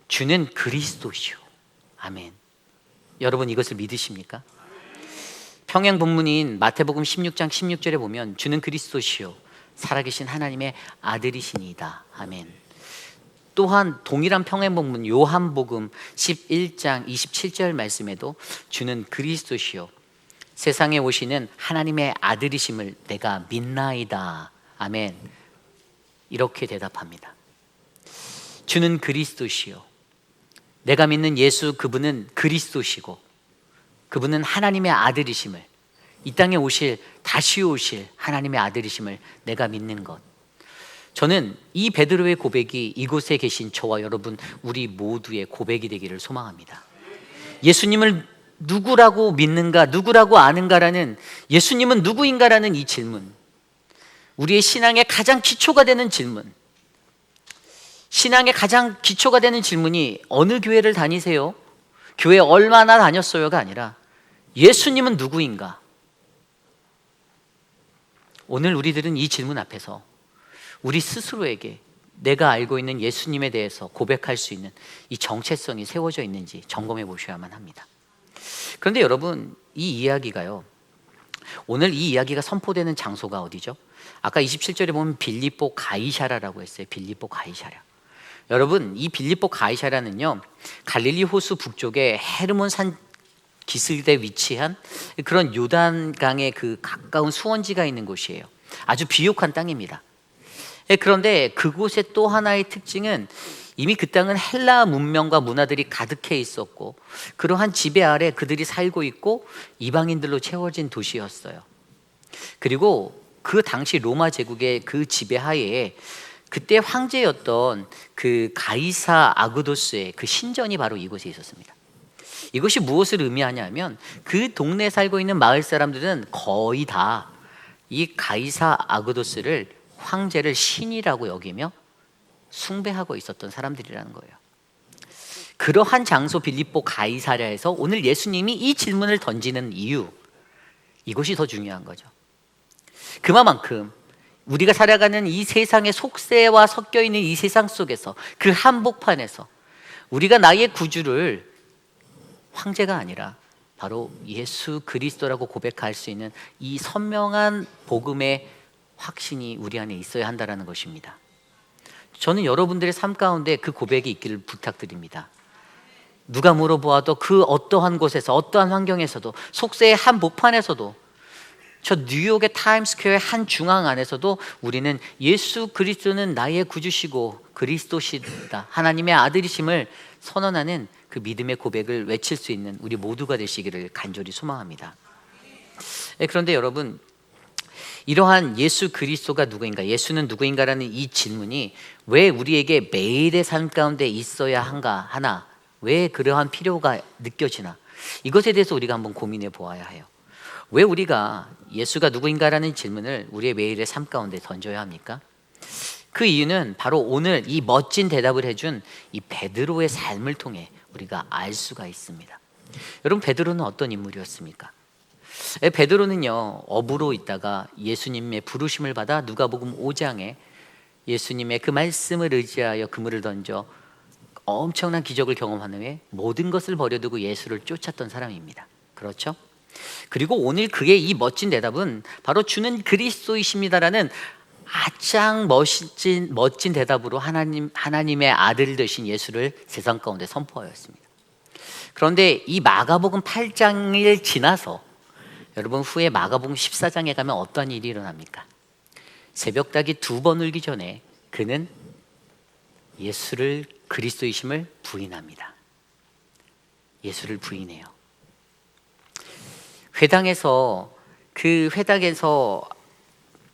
주는 그리스도시오. 아멘. 여러분 이것을 믿으십니까? 평행 본문인 마태복음 16장 16절에 보면 주는 그리스도시오 살아계신 하나님의 아들이시니이다. 아멘. 또한 동일한 평행 본문 요한복음 11장 27절 말씀에도 주는 그리스도시요 세상에 오시는 하나님의 아들이심을 내가 믿나이다. 아멘. 이렇게 대답합니다. 주는 그리스도시요, 내가 믿는 예수, 그분은 그리스도시고 그분은 하나님의 아들이심을, 이 땅에 다시 오실 하나님의 아들이심을 내가 믿는 것. 저는 이 베드로의 고백이 이곳에 계신 저와 여러분 우리 모두의 고백이 되기를 소망합니다. 예수님을 누구라고 믿는가, 누구라고 아는가라는, 예수님은 누구인가라는 이 질문, 우리의 신앙의 가장 기초가 되는 질문, 신앙의 가장 기초가 되는 질문이 어느 교회를 다니세요? 교회 얼마나 다녔어요가 아니라 예수님은 누구인가? 오늘 우리들은 이 질문 앞에서 우리 스스로에게 내가 알고 있는 예수님에 대해서 고백할 수 있는 이 정체성이 세워져 있는지 점검해 보셔야만 합니다. 그런데 여러분, 이 이야기가요, 오늘 이 이야기가 선포되는 장소가 어디죠? 아까 27절에 보면 빌립보 가이사라라고 했어요. 빌립보 가이사라. 여러분, 이 빌립보 가이사라는요, 갈릴리 호수 북쪽에 헤르몬 산 기슭에 위치한 그런 요단강의 그 가까운 수원지가 있는 곳이에요. 아주 비옥한 땅입니다. 그런데 그곳의 또 하나의 특징은 이미 그 땅은 헬라 문명과 문화들이 가득해 있었고 그러한 지배 아래 그들이 살고 있고 이방인들로 채워진 도시였어요. 그리고 그 당시 로마 제국의 그 지배 하에 그때 황제였던 그 가이사 아구도스의 그 신전이 바로 이곳에 있었습니다. 이것이 무엇을 의미하냐면 그 동네에 살고 있는 마을 사람들은 거의 다 이 가이사 아구도스를, 황제를 신이라고 여기며 숭배하고 있었던 사람들이라는 거예요. 그러한 장소 빌립보 가이사랴에서 오늘 예수님이 이 질문을 던지는 이유, 이것이 더 중요한 거죠. 그만큼 우리가 살아가는 이 세상의 속세와 섞여 있는 이 세상 속에서, 그 한복판에서 우리가 나의 구주를 황제가 아니라 바로 예수 그리스도라고 고백할 수 있는 이 선명한 복음의 확신이 우리 안에 있어야 한다는 것입니다. 저는 여러분들의 삶 가운데 그 고백이 있기를 부탁드립니다. 누가 물어보아도 그 어떠한 곳에서 어떠한 환경에서도 속세의 한 목판에서도 저 뉴욕의 타임스퀘어의 한 중앙 안에서도 우리는 예수 그리스도는 나의 구주시고 그리스도시다 하나님의 아들이심을 선언하는 그 믿음의 고백을 외칠 수 있는 우리 모두가 되시기를 간절히 소망합니다. 그런데 여러분, 이러한 예수 그리스도가 누구인가, 예수는 누구인가라는 이 질문이 왜 우리에게 매일의 삶 가운데 있어야 하나, 왜 그러한 필요가 느껴지나, 이것에 대해서 우리가 한번 고민해 보아야 해요. 왜 우리가 예수가 누구인가라는 질문을 우리의 매일의 삶 가운데 던져야 합니까? 그 이유는 바로 오늘 이 멋진 대답을 해준 이 베드로의 삶을 통해 우리가 알 수가 있습니다. 여러분, 베드로는 어떤 인물이었습니까? 베드로는요, 어부로 있다가 예수님의 부르심을 받아 누가복음 5장에 예수님의 그 말씀을 의지하여 그물을 던져 엄청난 기적을 경험한 후에 모든 것을 버려두고 예수를 쫓았던 사람입니다. 그렇죠? 그리고 오늘 그의 이 멋진 대답은 바로 주는 그리스도이십니다라는 가장 멋진 대답으로 하나님의 아들 되신 예수를 세상 가운데 선포하였습니다. 그런데 이 마가복음 8장을 지나서 여러분, 후에 마가복음 14장에 가면 어떤 일이 일어납니까? 새벽닭이 2번 울기 전에 그는 예수를 그리스도이심을 부인합니다. 예수를 부인해요. 그 회당에서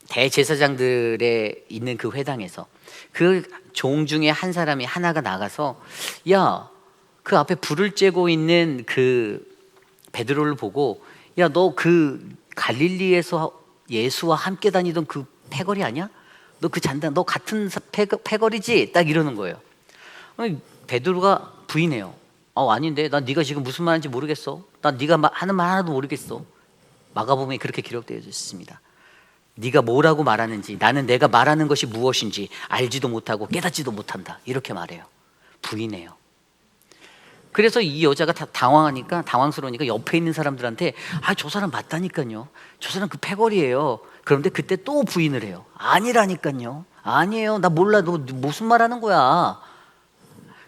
대제사장들의 있는 그 회당에서 그 종 중에 한 사람이 하나가 나가서, 야, 그 앞에 불을 쬐고 있는 그 베드로를 보고, 야, 너 그 갈릴리에서 예수와 함께 다니던 그 패거리 아니야? 너 그 잔당, 너 같은 패거리지? 딱 이러는 거예요. 베드로가 부인해요. 아닌데, 난 네가 지금 무슨 말인지 모르겠어. 난 네가 하는 말 하나도 모르겠어. 마가복음에 그렇게 기록되어 있습니다. 네가 뭐라고 말하는지, 나는 내가 말하는 것이 무엇인지 알지도 못하고 깨닫지도 못한다, 이렇게 말해요. 부인해요. 그래서 이 여자가 다 당황스러우니까 옆에 있는 사람들한테, 저 사람 맞다니까요, 저 사람 그 패거리예요. 그런데 그때 또 부인을 해요. 아니라니까요, 아니에요, 나 몰라, 너 무슨 말 하는 거야.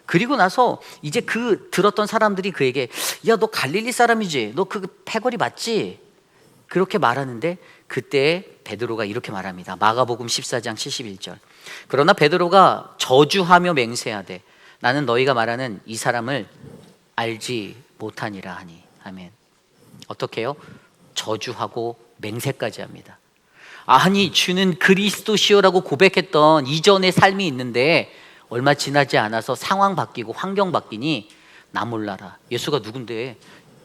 그리고 나서 이제 그 들었던 사람들이 그에게, 야, 너 갈릴리 사람이지, 너 그 패거리 맞지? 그렇게 말하는데 그때 베드로가 이렇게 말합니다. 마가복음 14장 71절. 그러나 베드로가 저주하며 맹세하되 나는 너희가 말하는 이 사람을 알지 못하니라 하니. 아멘. 어떻게 해요? 저주하고 맹세까지 합니다. 아니, 주는 그리스도시오라고 고백했던 이전의 삶이 있는데 얼마 지나지 않아서 상황 바뀌고 환경 바뀌니 나 몰라라, 예수가 누군데,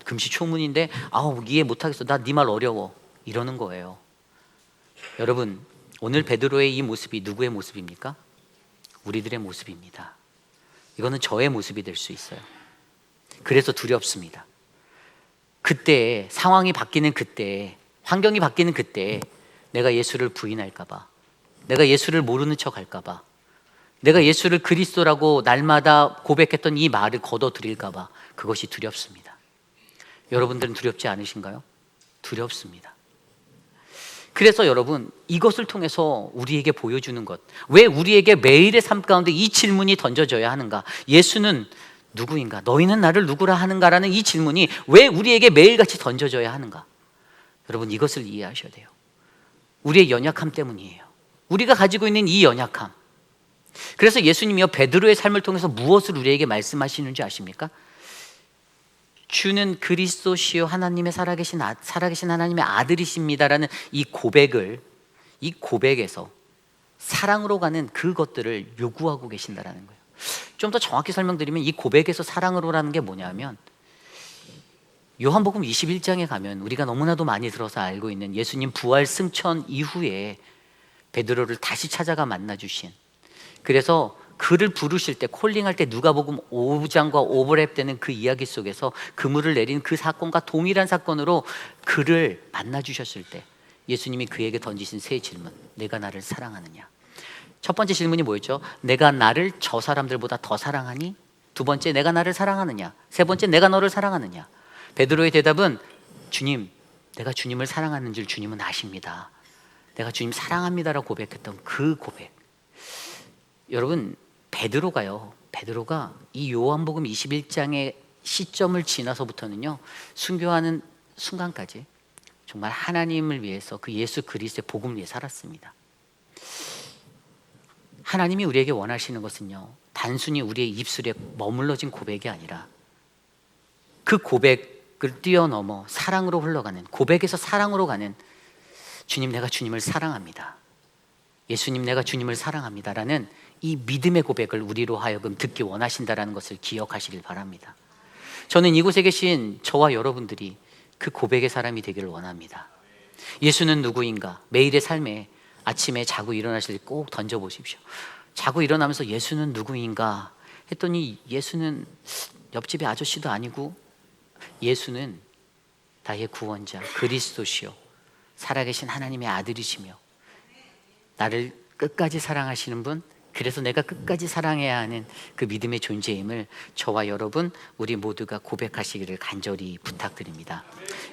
금시초문인데 이해 못하겠어, 나 네 말 어려워, 이러는 거예요. 여러분, 오늘 베드로의 이 모습이 누구의 모습입니까? 우리들의 모습입니다. 이거는 저의 모습이 될 수 있어요. 그래서 두렵습니다. 그때 상황이 바뀌는 그때, 환경이 바뀌는 그때 내가 예수를 부인할까 봐, 내가 예수를 모르는 척 할까 봐, 내가 예수를 그리스도라고 날마다 고백했던 이 말을 거둬들일까 봐, 그것이 두렵습니다. 여러분들은 두렵지 않으신가요? 두렵습니다. 그래서 여러분, 이것을 통해서 우리에게 보여주는 것, 왜 우리에게 매일의 삶 가운데 이 질문이 던져져야 하는가? 예수는 누구인가? 너희는 나를 누구라 하는가라는 이 질문이 왜 우리에게 매일같이 던져져야 하는가? 여러분, 이것을 이해하셔야 돼요. 우리의 연약함 때문이에요. 우리가 가지고 있는 이 연약함. 그래서 예수님이요, 베드로의 삶을 통해서 무엇을 우리에게 말씀하시는지 아십니까? 주는 그리스도시요 하나님의 살아계신 하나님의 아들이십니다라는 이 고백에서 사랑으로 가는 그것들을 요구하고 계신다라는 거예요. 좀 더 정확히 설명드리면 이 고백에서 사랑으로라는 게 뭐냐면, 요한복음 21장에 가면 우리가 너무나도 많이 들어서 알고 있는 예수님 부활 승천 이후에 베드로를 다시 찾아가 만나주신, 그래서 그를 부르실 때, 콜링할 때 누가복음 5장과 오버랩되는 그 이야기 속에서 그물을 내린 그 사건과 동일한 사건으로 그를 만나주셨을 때 예수님이 그에게 던지신 세 질문, 내가 나를 사랑하느냐? 첫 번째 질문이 뭐였죠? 내가 나를 저 사람들보다 더 사랑하니? 두 번째, 내가 나를 사랑하느냐? 세 번째, 내가 너를 사랑하느냐? 베드로의 대답은 주님, 내가 주님을 사랑하는 줄 주님은 아십니다. 내가 주님 사랑합니다라고 고백했던 그 고백. 여러분, 베드로가 이 요한복음 21장의 시점을 지나서부터는요, 순교하는 순간까지 정말 하나님을 위해서 그 예수 그리스도의 복음을 위해 살았습니다. 하나님이 우리에게 원하시는 것은요, 단순히 우리의 입술에 머물러진 고백이 아니라 그 고백을 뛰어넘어 사랑으로 흘러가는, 고백에서 사랑으로 가는, 주님 내가 주님을 사랑합니다, 예수님 내가 주님을 사랑합니다 라는 이 믿음의 고백을 우리로 하여금 듣기 원하신다라는 것을 기억하시길 바랍니다. 저는 이곳에 계신 저와 여러분들이 그 고백의 사람이 되기를 원합니다. 예수는 누구인가? 매일의 삶에 아침에 자고 일어나실 때 꼭 던져보십시오. 자고 일어나면서 예수는 누구인가 했더니 예수는 옆집의 아저씨도 아니고 예수는 나의 구원자 그리스도시요 살아계신 하나님의 아들이시며 나를 끝까지 사랑하시는 분, 그래서 내가 끝까지 사랑해야 하는 그 믿음의 존재임을 저와 여러분 우리 모두가 고백하시기를 간절히 부탁드립니다.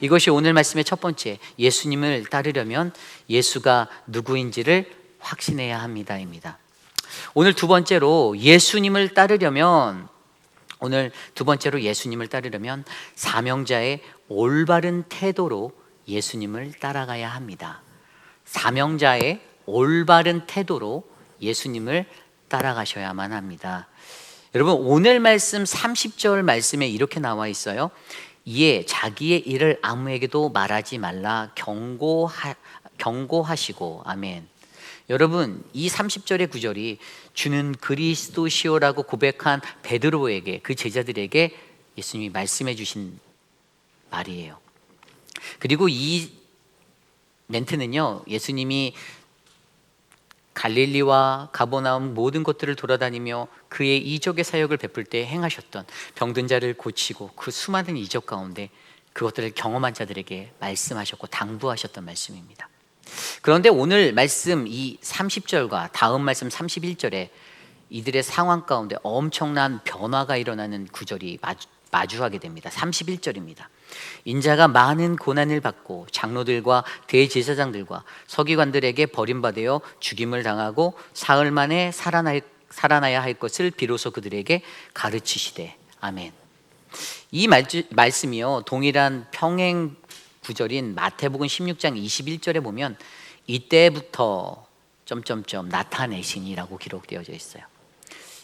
이것이 오늘 말씀의 첫 번째, 예수님을 따르려면 예수가 누구인지를 확신해야 합니다입니다. 오늘 두 번째로 예수님을 따르려면 사명자의 올바른 태도로 예수님을 따라가야 합니다. 사명자의 올바른 태도로 예수님을 따라가셔야만 합니다. 여러분, 오늘 말씀 30절 말씀에 이렇게 나와 있어요. 이에 자기의 일을 아무에게도 말하지 말라 경고하시고. 아멘. 여러분, 이 30절의 구절이 주는 그리스도시오라고 고백한 베드로에게, 그 제자들에게 예수님이 말씀해 주신 말이에요. 그리고 이 멘트는요, 예수님이 갈릴리와 가버나움 모든 곳들을 돌아다니며 그의 이적의 사역을 베풀 때 행하셨던, 병든 자를 고치고 그 수많은 이적 가운데 그것들을 경험한 자들에게 말씀하셨고 당부하셨던 말씀입니다. 그런데 오늘 말씀 이 30절과 다음 말씀 31절에 이들의 상황 가운데 엄청난 변화가 일어나는 구절이 마주하게 됩니다. 31절입니다. 인자가 많은 고난을 받고 장로들과 대제사장들과 서기관들에게 버림받아 죽임을 당하고 사흘 만에 살아나야 할 것을 비로소 그들에게 가르치시되. 아멘. 이 말씀이요, 동일한 평행 구절인 마태복음 16장 21절에 보면 이때부터 나타내시니라고 기록되어져 있어요.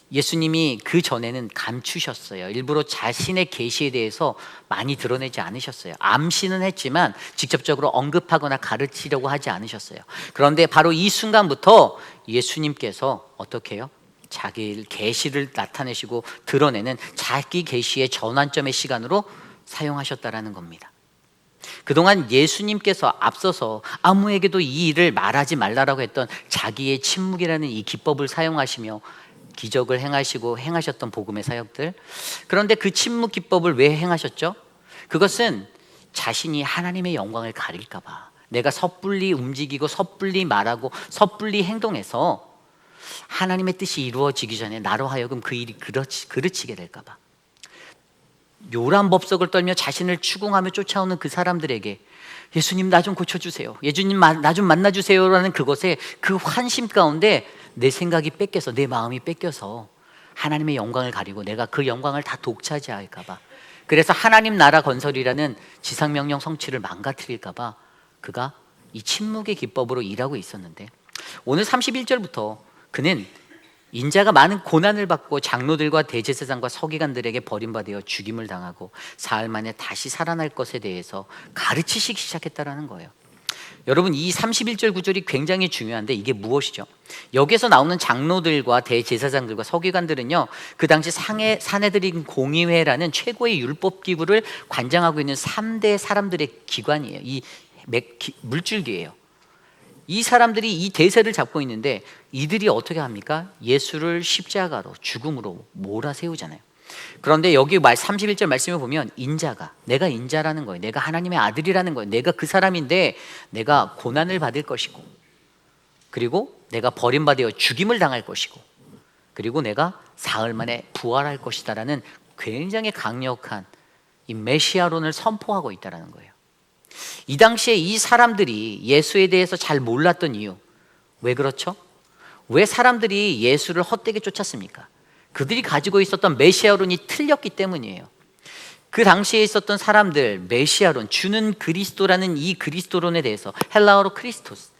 예수님이 그 전에는 감추셨어요. 일부러 자신의 계시에 대해서 많이 드러내지 않으셨어요. 암시는 했지만 직접적으로 언급하거나 가르치려고 하지 않으셨어요. 그런데 바로 이 순간부터 예수님께서 어떻게 해요? 자기 계시를 나타내시고 드러내는 자기 계시의 전환점의 시간으로 사용하셨다라는 겁니다. 그동안 예수님께서 앞서서 아무에게도 이 일을 말하지 말라라고 했던 자기의 침묵이라는 이 기법을 사용하시며 기적을 행하시고 행하셨던 복음의 사역들, 그런데 그 침묵 기법을 왜 행하셨죠? 그것은 자신이 하나님의 영광을 가릴까 봐, 내가 섣불리 움직이고 섣불리 말하고 섣불리 행동해서 하나님의 뜻이 이루어지기 전에 나로 하여금 그 일이 그르치게 될까 봐, 요란법석을 떨며 자신을 추궁하며 쫓아오는 그 사람들에게 예수님 나 좀 고쳐주세요, 예수님 나 좀 만나주세요 라는 그것에 그 환심 가운데 내 생각이 뺏겨서, 내 마음이 뺏겨서 하나님의 영광을 가리고 내가 그 영광을 다 독차지할까 봐, 그래서 하나님 나라 건설이라는 지상명령 성취를 망가뜨릴까 봐 그가 이 침묵의 기법으로 일하고 있었는데, 오늘 31절부터 그는 인자가 많은 고난을 받고 장로들과 대제사장과 서기관들에게 버림받아 죽임을 당하고 사흘 만에 다시 살아날 것에 대해서 가르치시기 시작했다라는 거예요. 여러분, 이 31절 구절이 굉장히 중요한데 이게 무엇이죠? 여기서 나오는 장로들과 대제사장들과 서기관들은요, 그 당시 사내들인 공의회라는 최고의 율법 기구를 관장하고 있는 3대 사람들의 기관이에요. 이 물줄기예요. 이 사람들이 이 대세를 잡고 있는데 이들이 어떻게 합니까? 예수를 십자가로, 죽음으로 몰아세우잖아요. 그런데 여기 31절 말씀을 보면 인자가, 내가 인자라는 거예요. 내가 하나님의 아들이라는 거예요. 내가 그 사람인데 내가 고난을 받을 것이고, 그리고 내가 버림받아 죽임을 당할 것이고, 그리고 내가 사흘 만에 부활할 것이다라는 굉장히 강력한 이 메시아론을 선포하고 있다는 거예요. 이 당시에 이 사람들이 예수에 대해서 잘 몰랐던 이유, 왜 그렇죠? 왜 사람들이 예수를 헛되게 쫓았습니까? 그들이 가지고 있었던 메시아론이 틀렸기 때문이에요. 그 당시에 있었던 사람들, 메시아론, 주는 그리스도라는 이 그리스도론에 대해서, 헬라어로 크리스토스,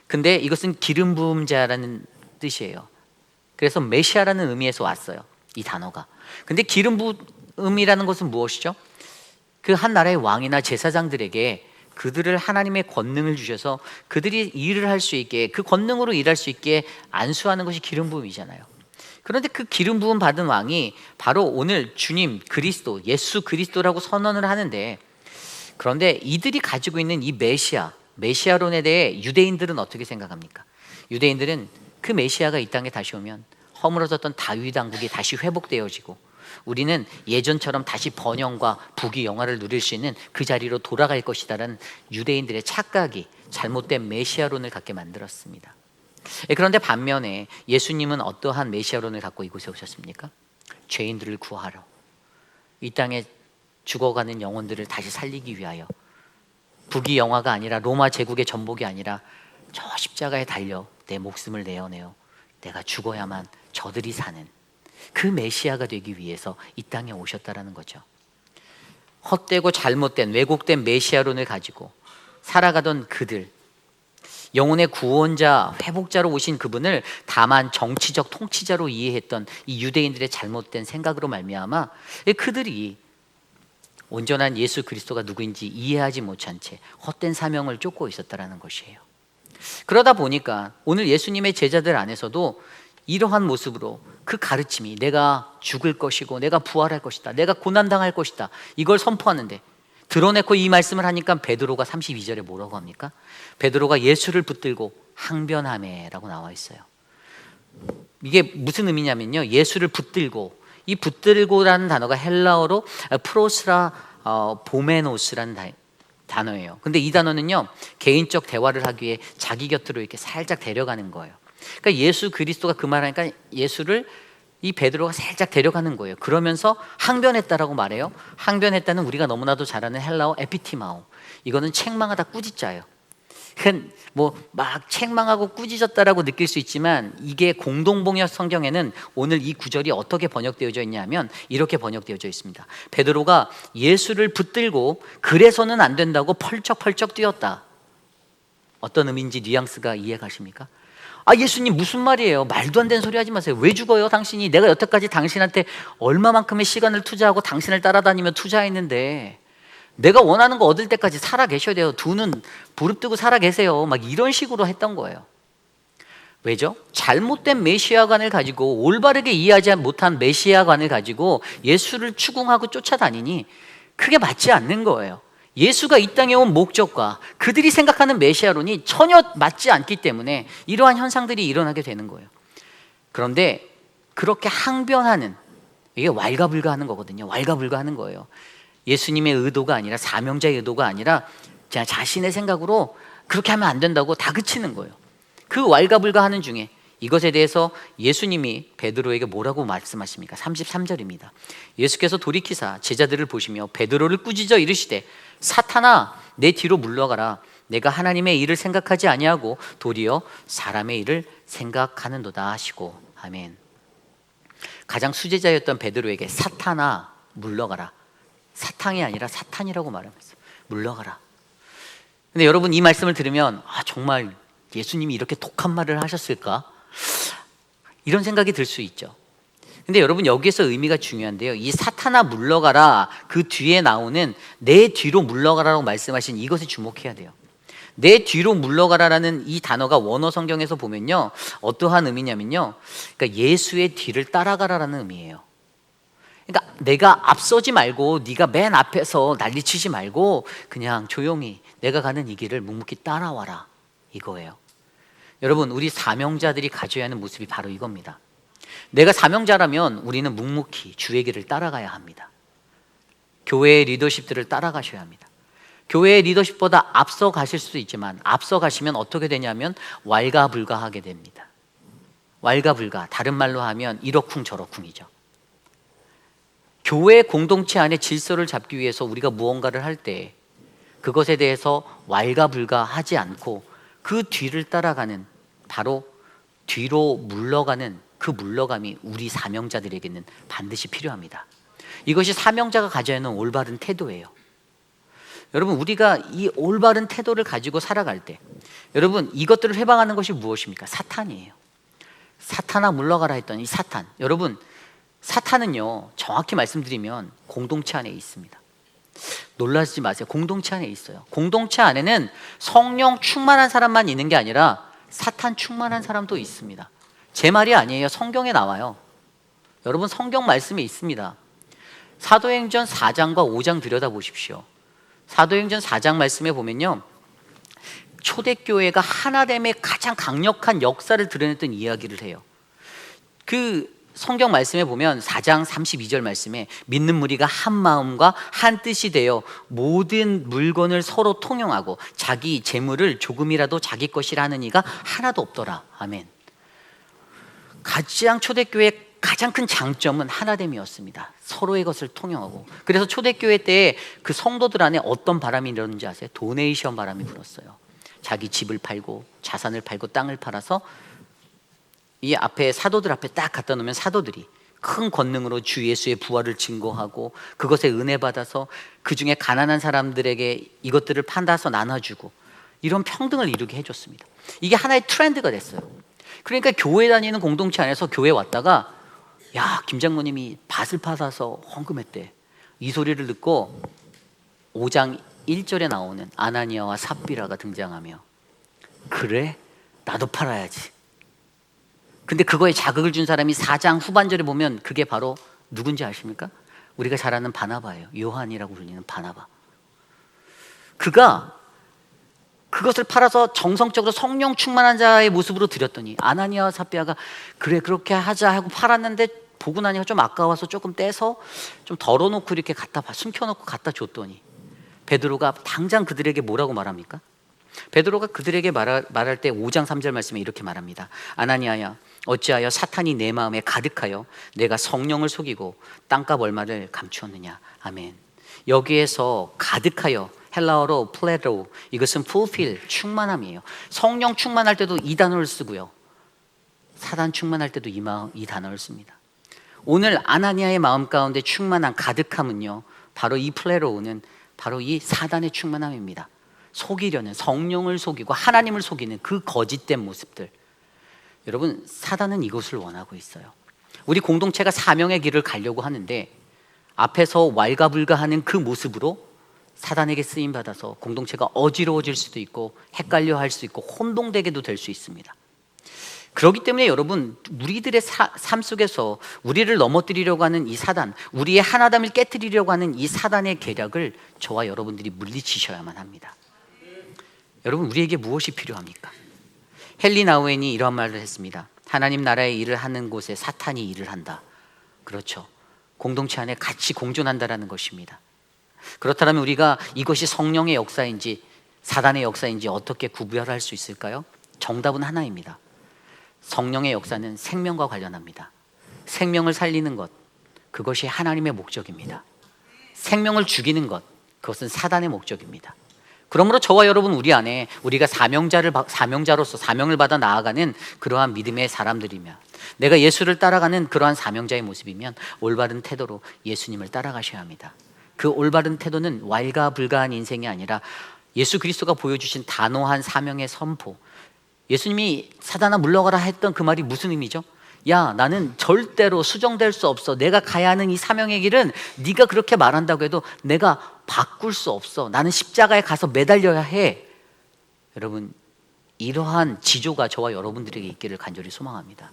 근데 이것은 기름 부은 자라는 뜻이에요. 그래서 메시아라는 의미에서 왔어요, 이 단어가. 근데 기름 부음이라는 것은 무엇이죠? 그 한 나라의 왕이나 제사장들에게 그들을 하나님의 권능을 주셔서 그들이 일을 할 수 있게, 그 권능으로 일할 수 있게 안수하는 것이 기름 부음이잖아요. 그런데 그 기름 부음 받은 왕이 바로 오늘 주님 그리스도, 예수 그리스도라고 선언을 하는데, 그런데 이들이 가지고 있는 이 메시아론에 대해 유대인들은 어떻게 생각합니까? 유대인들은 그 메시아가 이 땅에 다시 오면 허물어졌던 다윗 왕국이 다시 회복되어지고 우리는 예전처럼 다시 번영과 부귀 영화를 누릴 수 있는 그 자리로 돌아갈 것이다라는 유대인들의 착각이 잘못된 메시아론을 갖게 만들었습니다. 그런데 반면에 예수님은 어떠한 메시아론을 갖고 이곳에 오셨습니까? 죄인들을 구하러, 이 땅에 죽어가는 영혼들을 다시 살리기 위하여, 부귀 영화가 아니라 로마 제국의 전복이 아니라 저 십자가에 달려 내 목숨을 내어내어 내가 죽어야만 저들이 사는 그 메시아가 되기 위해서 이 땅에 오셨다라는 거죠. 헛되고 잘못된 왜곡된 메시아론을 가지고 살아가던 그들, 영혼의 구원자, 회복자로 오신 그분을 다만 정치적 통치자로 이해했던 이 유대인들의 잘못된 생각으로 말미암아 그들이 온전한 예수 그리스도가 누구인지 이해하지 못한 채 헛된 사명을 쫓고 있었다라는 것이에요. 그러다 보니까 오늘 예수님의 제자들 안에서도 이러한 모습으로 그 가르침이 내가 죽을 것이고 내가 부활할 것이다, 내가 고난당할 것이다, 이걸 선포하는데 드러내고 이 말씀을 하니까 베드로가 32절에 뭐라고 합니까? 베드로가 예수를 붙들고 항변하매라고 나와 있어요. 이게 무슨 의미냐면요, 예수를 붙들고, 이 붙들고라는 단어가 헬라어로 프로스라 보메노스라는 단어예요. 근데 이 단어는요, 개인적 대화를 하기 위해 자기 곁으로 이렇게 살짝 데려가는 거예요. 그러니까 예수 그리스도가 그 말하니까 예수를 이 베드로가 살짝 데려가는 거예요. 그러면서 항변했다라고 말해요. 항변했다는 우리가 너무나도 잘 아는 헬라어 에피티마오, 이거는 책망하다, 꾸짖자예요. 그러니까 막 책망하고 꾸짖었다라고 느낄 수 있지만 이게 공동번역 성경에는 오늘 이 구절이 어떻게 번역되어져 있냐면 이렇게 번역되어져 있습니다. 베드로가 예수를 붙들고 그래서는 안 된다고 펄쩍펄쩍 뛰었다. 어떤 의미인지 뉘앙스가 이해가십니까? 아, 예수님 무슨 말이에요? 말도 안 되는 소리 하지 마세요. 왜 죽어요 당신이? 내가 여태까지 당신한테 얼마만큼의 시간을 투자하고 당신을 따라다니며 투자했는데 내가 원하는 거 얻을 때까지 살아 계셔야 돼요. 두 눈 부릅뜨고 살아 계세요. 막 이런 식으로 했던 거예요. 왜죠? 잘못된 메시아관을 가지고, 올바르게 이해하지 못한 메시아관을 가지고 예수를 추궁하고 쫓아다니니 그게 맞지 않는 거예요. 예수가 이 땅에 온 목적과 그들이 생각하는 메시아론이 전혀 맞지 않기 때문에 이러한 현상들이 일어나게 되는 거예요. 그런데 그렇게 항변하는, 이게 왈가불가하는 거거든요. 왈가불가하는 거예요. 예수님의 의도가 아니라, 사명자의 의도가 아니라 그냥 자신의 생각으로 그렇게 하면 안 된다고 다그치는 거예요. 그 왈가불가하는 중에 이것에 대해서 예수님이 베드로에게 뭐라고 말씀하십니까? 33절입니다. 예수께서 돌이키사 제자들을 보시며 베드로를 꾸짖어 이르시되 사탄아 내 뒤로 물러가라. 내가 하나님의 일을 생각하지 아니하고 도리어 사람의 일을 생각하는도다 하시고. 아멘. 가장 수제자였던 베드로에게 사탄아 물러가라. 사탕이 아니라 사탄이라고 말하면서 물러가라. 근데 여러분, 이 말씀을 들으면 정말 예수님이 이렇게 독한 말을 하셨을까? 이런 생각이 들 수 있죠. 근데 여러분, 여기에서 의미가 중요한데요, 이 사탄아 물러가라, 그 뒤에 나오는 내 뒤로 물러가라라고 말씀하신 이것에 주목해야 돼요. 내 뒤로 물러가라라는 이 단어가 원어 성경에서 보면요, 어떠한 의미냐면요, 그러니까 예수의 뒤를 따라가라라는 의미예요. 그러니까 내가 앞서지 말고 네가 맨 앞에서 난리치지 말고 그냥 조용히 내가 가는 이 길을 묵묵히 따라와라, 이거예요. 여러분, 우리 사명자들이 가져야 하는 모습이 바로 이겁니다. 내가 사명자라면 우리는 묵묵히 주의 길을 따라가야 합니다. 교회의 리더십들을 따라가셔야 합니다. 교회의 리더십보다 앞서 가실 수도 있지만 앞서 가시면 어떻게 되냐면 왈가불가하게 됩니다. 왈가불가, 다른 말로 하면 이러쿵저러쿵이죠. 교회 공동체 안에 질서를 잡기 위해서 우리가 무언가를 할 때 그것에 대해서 왈가불가하지 않고 그 뒤를 따라가는, 바로 뒤로 물러가는 그 물러감이 우리 사명자들에게는 반드시 필요합니다. 이것이 사명자가 가져야 하는 올바른 태도예요. 여러분, 우리가 이 올바른 태도를 가지고 살아갈 때, 여러분, 이것들을 해방하는 것이 무엇입니까? 사탄이에요. 사탄아 물러가라 했던 이 사탄. 여러분, 사탄은요, 정확히 말씀드리면 공동체 안에 있습니다. 놀라지 마세요. 공동체 안에 있어요. 공동체 안에는 성령 충만한 사람만 있는 게 아니라 사탄 충만한 사람도 있습니다. 제 말이 아니에요. 성경에 나와요. 여러분, 성경 말씀에 있습니다. 사도행전 4장과 5장 들여다보십시오. 사도행전 4장 말씀에 보면요, 초대교회가 하나됨의 가장 강력한 역사를 드러냈던 이야기를 해요. 그 성경 말씀에 보면 4장 32절 말씀에 믿는 무리가 한 마음과 한 뜻이 되어 모든 물건을 서로 통용하고 자기 재물을 조금이라도 자기 것이라 하는 이가 하나도 없더라. 아멘. 가장 초대교회의 가장 큰 장점은 하나됨이었습니다. 서로의 것을 통용하고. 그래서 초대교회 때 그 성도들 안에 어떤 바람이 일었는지 아세요? 도네이션 바람이 불었어요. 자기 집을 팔고 자산을 팔고 땅을 팔아서 이 앞에 사도들 앞에 딱 갖다 놓으면 사도들이 큰 권능으로 주 예수의 부활을 증거하고 그것에 은혜 받아서 그 중에 가난한 사람들에게 이것들을 판다서 나눠주고 이런 평등을 이루게 해줬습니다. 이게 하나의 트렌드가 됐어요. 그러니까 교회 다니는 공동체 안에서 교회 왔다가 야, 김 장로님이 밭을 팔아서 헌금했대. 이 소리를 듣고 5장 1절에 나오는 아나니아와 삽비라가 등장하며 그래? 나도 팔아야지. 근데 그거에 자극을 준 사람이 4장 후반절에 보면 그게 바로 누군지 아십니까? 우리가 잘 아는 바나바예요. 요한이라고 불리는 바나바. 그가 그것을 팔아서 정성적으로 성령 충만한 자의 모습으로 드렸더니 아나니아와 삽비아가 그래 그렇게 하자 하고 팔았는데 보고 나니까 좀 아까워서 조금 떼서 좀 덜어놓고 이렇게 숨겨놓고 갖다 줬더니 베드로가 당장 그들에게 뭐라고 말합니까? 베드로가 그들에게 말할 때 5장 3절 말씀에 이렇게 말합니다. 아나니아야, 어찌하여 사탄이 내 마음에 가득하여 내가 성령을 속이고 땅값 얼마를 감추었느냐. 아멘. 여기에서 가득하여, 헬라어로 플레로, 이것은 fulfill, 충만함이에요. 성령 충만할 때도 이 단어를 쓰고요, 사단 충만할 때도 이 단어를 씁니다. 오늘 아나니아의 마음 가운데 충만한 가득함은요, 바로 이 플레로우는 바로 이 사단의 충만함입니다. 속이려는, 성령을 속이고 하나님을 속이는 그 거짓된 모습들. 여러분, 사단은 이것을 원하고 있어요. 우리 공동체가 사명의 길을 가려고 하는데 앞에서 왈가불가하는 그 모습으로 사단에게 쓰임받아서 공동체가 어지러워질 수도 있고 헷갈려 할 수 있고 혼동되게도 될 수 있습니다. 그렇기 때문에 여러분, 우리들의 삶 속에서 우리를 넘어뜨리려고 하는 이 사단, 우리의 하나됨을 깨뜨리려고 하는 이 사단의 계략을 저와 여러분들이 물리치셔야만 합니다. 여러분, 우리에게 무엇이 필요합니까? 헨리 나우엔이 이런 말을 했습니다. 하나님 나라의 일을 하는 곳에 사탄이 일을 한다. 그렇죠. 공동체 안에 같이 공존한다라는 것입니다. 그렇다면 우리가 이것이 성령의 역사인지 사단의 역사인지 어떻게 구별할 수 있을까요? 정답은 하나입니다. 성령의 역사는 생명과 관련합니다. 생명을 살리는 것, 그것이 하나님의 목적입니다. 생명을 죽이는 것, 그것은 사단의 목적입니다. 그러므로 저와 여러분, 우리 안에 우리가 사명자로서 사명을 받아 나아가는 그러한 믿음의 사람들이면, 내가 예수를 따라가는 그러한 사명자의 모습이면 올바른 태도로 예수님을 따라가셔야 합니다. 그 올바른 태도는 왈가불가한 인생이 아니라 예수 그리스도가 보여주신 단호한 사명의 선포. 예수님이 사단아 물러가라 했던 그 말이 무슨 의미죠? 야, 나는 절대로 수정될 수 없어. 내가 가야 하는 이 사명의 길은 네가 그렇게 말한다고 해도 내가 바꿀 수 없어. 나는 십자가에 가서 매달려야 해. 여러분, 이러한 지조가 저와 여러분들에게 있기를 간절히 소망합니다.